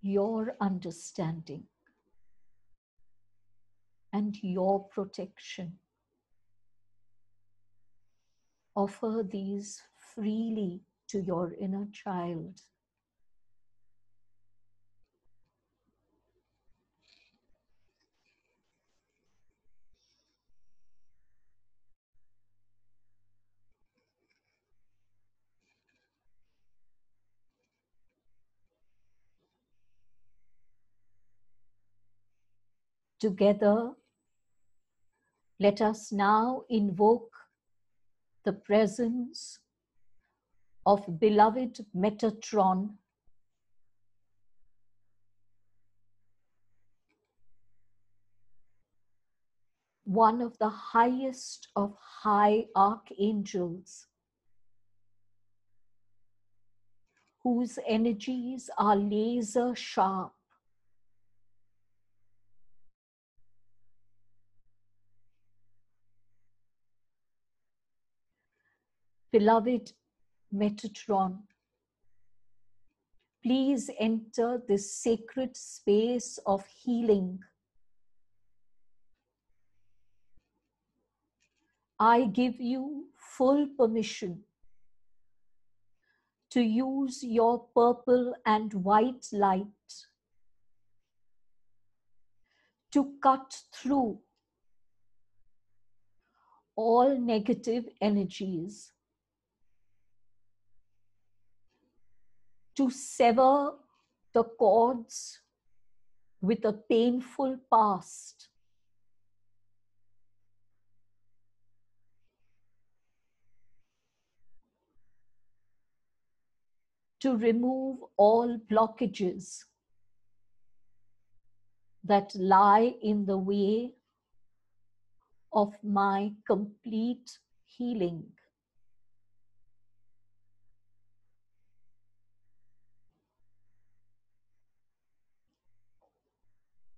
your understanding, and your protection. Offer these freely to your inner child. Together, let us now invoke the presence of beloved Metatron, one of the highest of high archangels, whose energies are laser sharp. Beloved Metatron, please enter this sacred space of healing. I give you full permission to use your purple and white light to cut through all negative energies, to sever the cords with a painful past, to remove all blockages that lie in the way of my complete healing.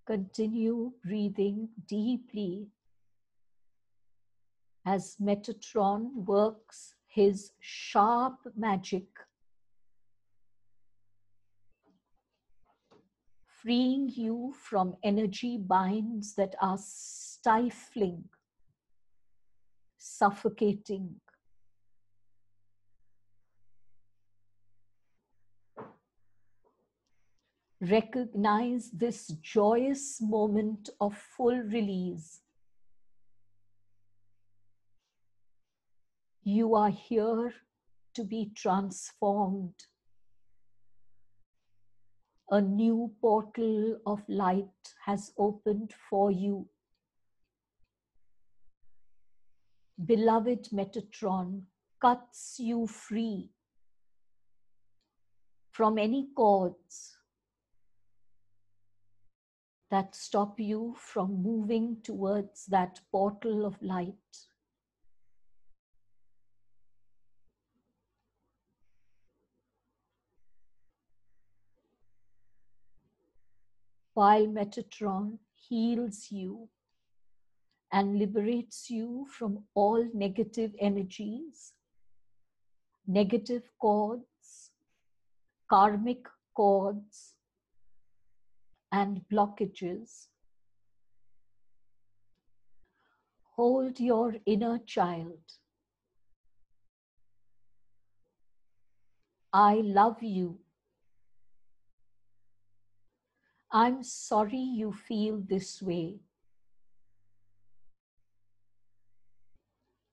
Continue breathing deeply as Metatron works his sharp magic, freeing you from energy binds that are stifling, suffocating. Recognize this joyous moment of full release. You are here to be transformed. A new portal of light has opened for you. Beloved Metatron cuts you free from any cords that stop you from moving towards that portal of light. while Metatron heals you and liberates you from all negative energies, negative cords, karmic cords, and blockages. Hold your inner child. I love you. I'm sorry you feel this way.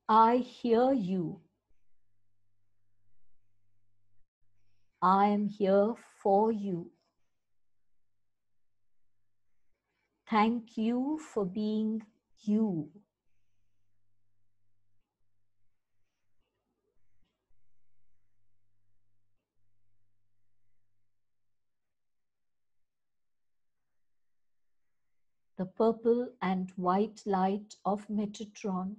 I hear you. I am here for you. Thank you for being you. The purple and white light of Metatron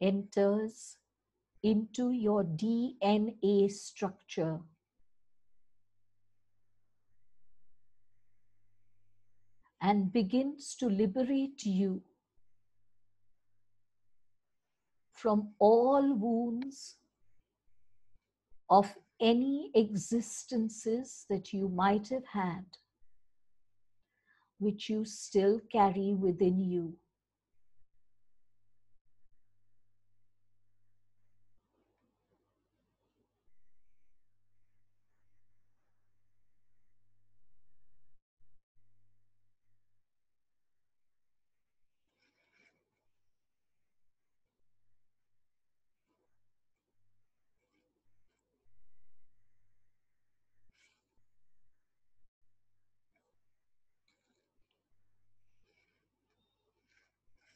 enters into your DNA structure and begins to liberate you from all wounds of any existences that you might have had, which you still carry within you.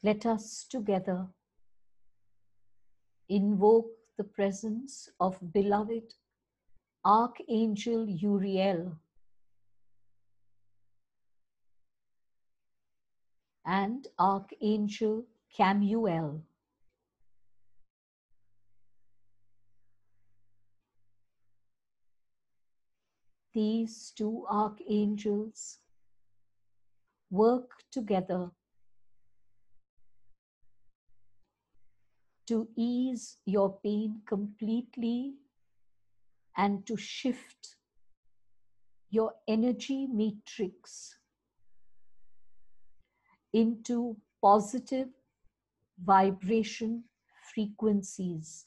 Let us together invoke the presence of beloved Archangel Uriel and Archangel Camuel. These two archangels work together to ease your pain completely and to shift your energy matrix into positive vibration frequencies.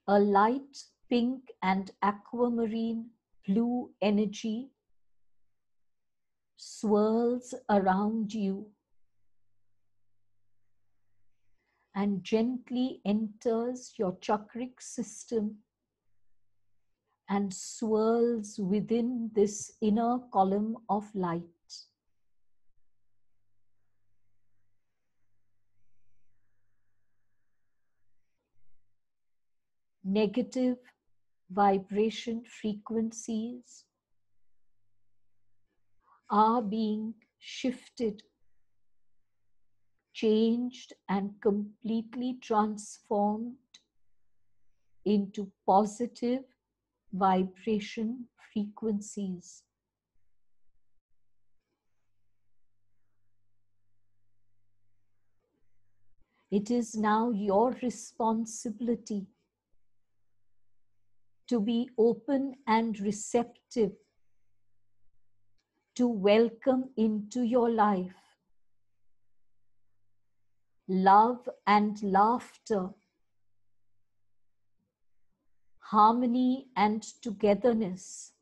A light pink and aquamarine blue energy swirls around you and gently enters your chakric system and swirls within this inner column of light. Negative vibration frequencies are being shifted, changed, and completely transformed into positive vibration frequencies. It is now your responsibility to be open and receptive to welcome into your life love and laughter, harmony and togetherness,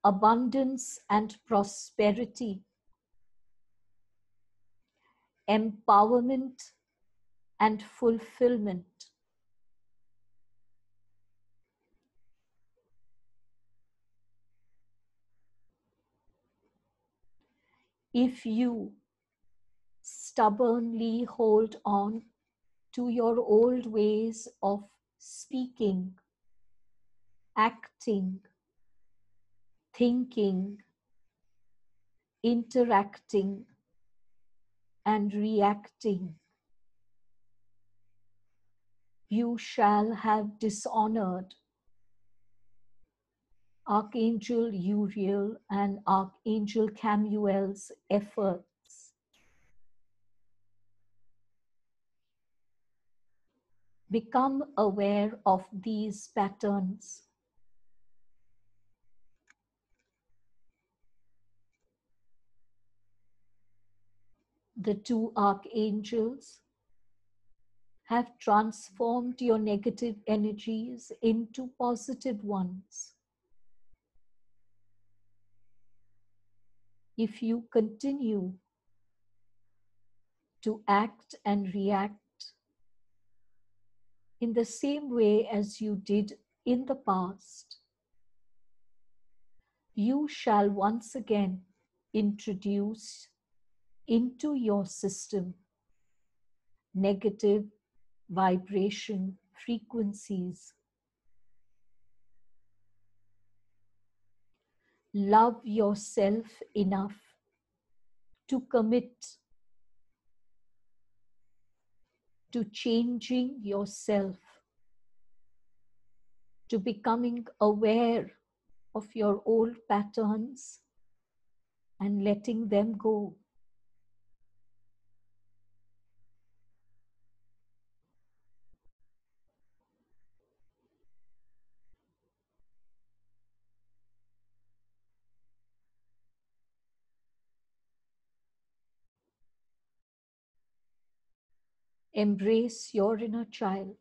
abundance and prosperity, empowerment and fulfillment. If you stubbornly hold on to your old ways of speaking, acting, thinking, interacting, and reacting. You shall have dishonored Archangel Uriel and Archangel Chamuel's efforts. Become aware of these patterns. The two archangels have transformed your negative energies into positive ones. If you continue to act and react in the same way as you did in the past, you shall once again introduce into your system negative vibration frequencies. Love yourself enough to commit to changing yourself, to becoming aware of your old patterns and letting them go. Embrace your inner child.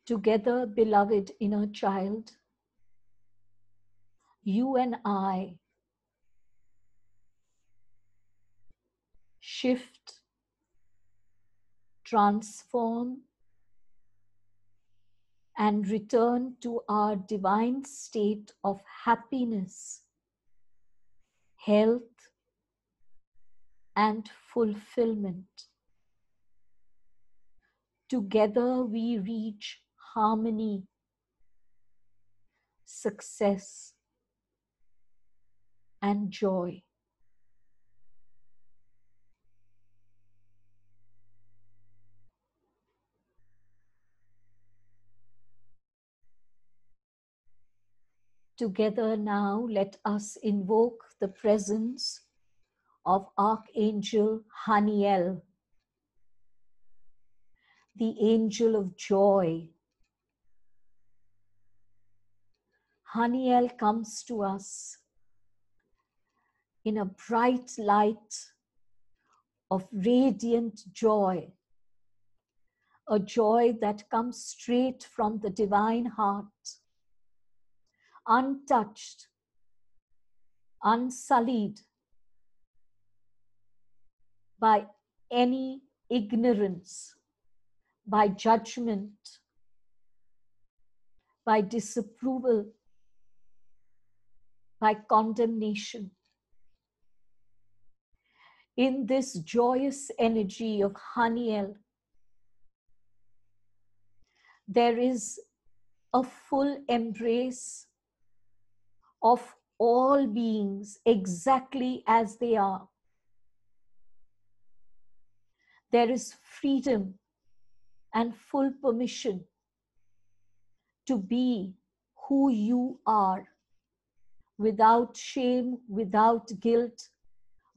Together, beloved inner child, you and I shift, transform, and return to our divine state of happiness, health, and fulfillment. Together we reach harmony, success, and joy. Together now, let us invoke the presence of Archangel Haniel, the angel of joy. Haniel comes to us in a bright light of radiant joy, a joy that comes straight from the divine heart, untouched, unsullied by any ignorance, by judgment, by disapproval, by condemnation. In this joyous energy of Haniel, there is a full embrace of all beings exactly as they are. There is freedom and full permission to be who you are, without shame, without guilt,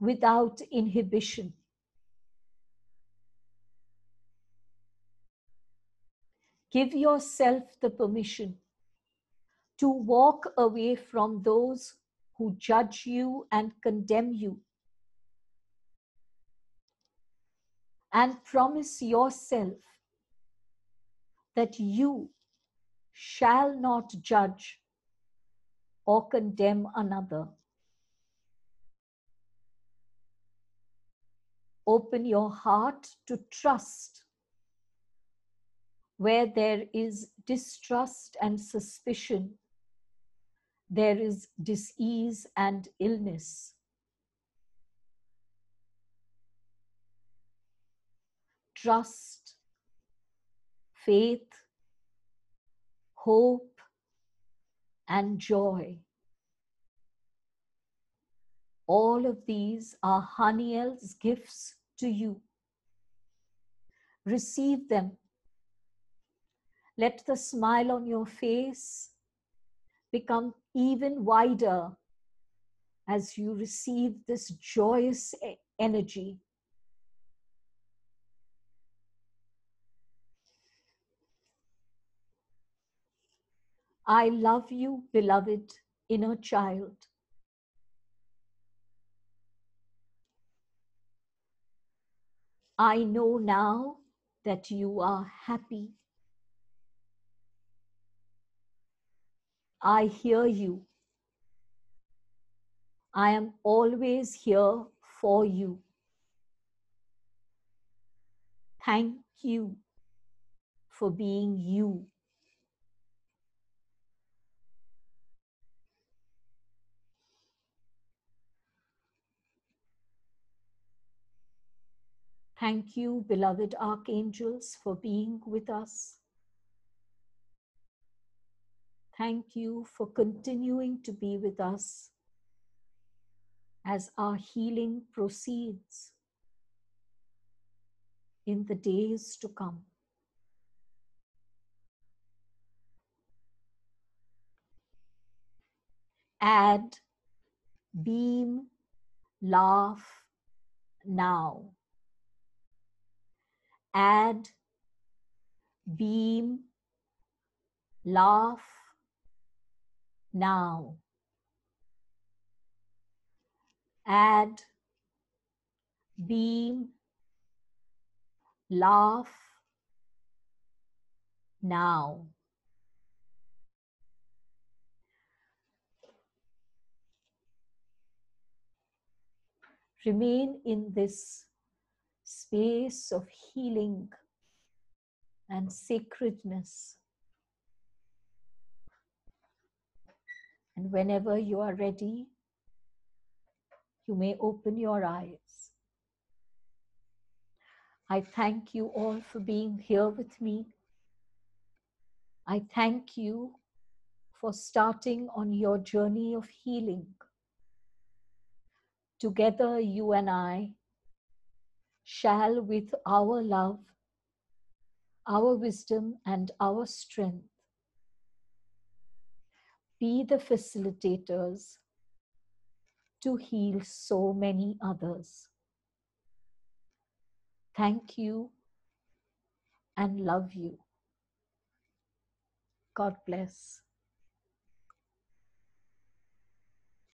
without inhibition. Give yourself the permission to walk away from those who judge you and condemn you, and promise yourself that you shall not judge or condemn another. Open your heart to trust. Where there is distrust and suspicion, there is disease and illness. Trust, faith, hope, and joy. All of these are Haniel's gifts to you. Receive them. Let the smile on your face become even wider as you receive this joyous energy. I love you, beloved inner child. I know now that you are happy. I hear you. I am always here for you. Thank you for being you. Thank you, beloved archangels, for being with us. Thank you for continuing to be with us as our healing proceeds in the days to come. Add, beam, laugh now. Add, beam, laugh now. Add, beam, laugh now. Remain in this space of healing and sacredness. And whenever you are ready, you may open your eyes. I thank you all for being here with me. I thank you for starting on your journey of healing. Together, you and I shall, with our love, our wisdom, and our strength, be the facilitators to heal so many others. Thank you and love you. God bless.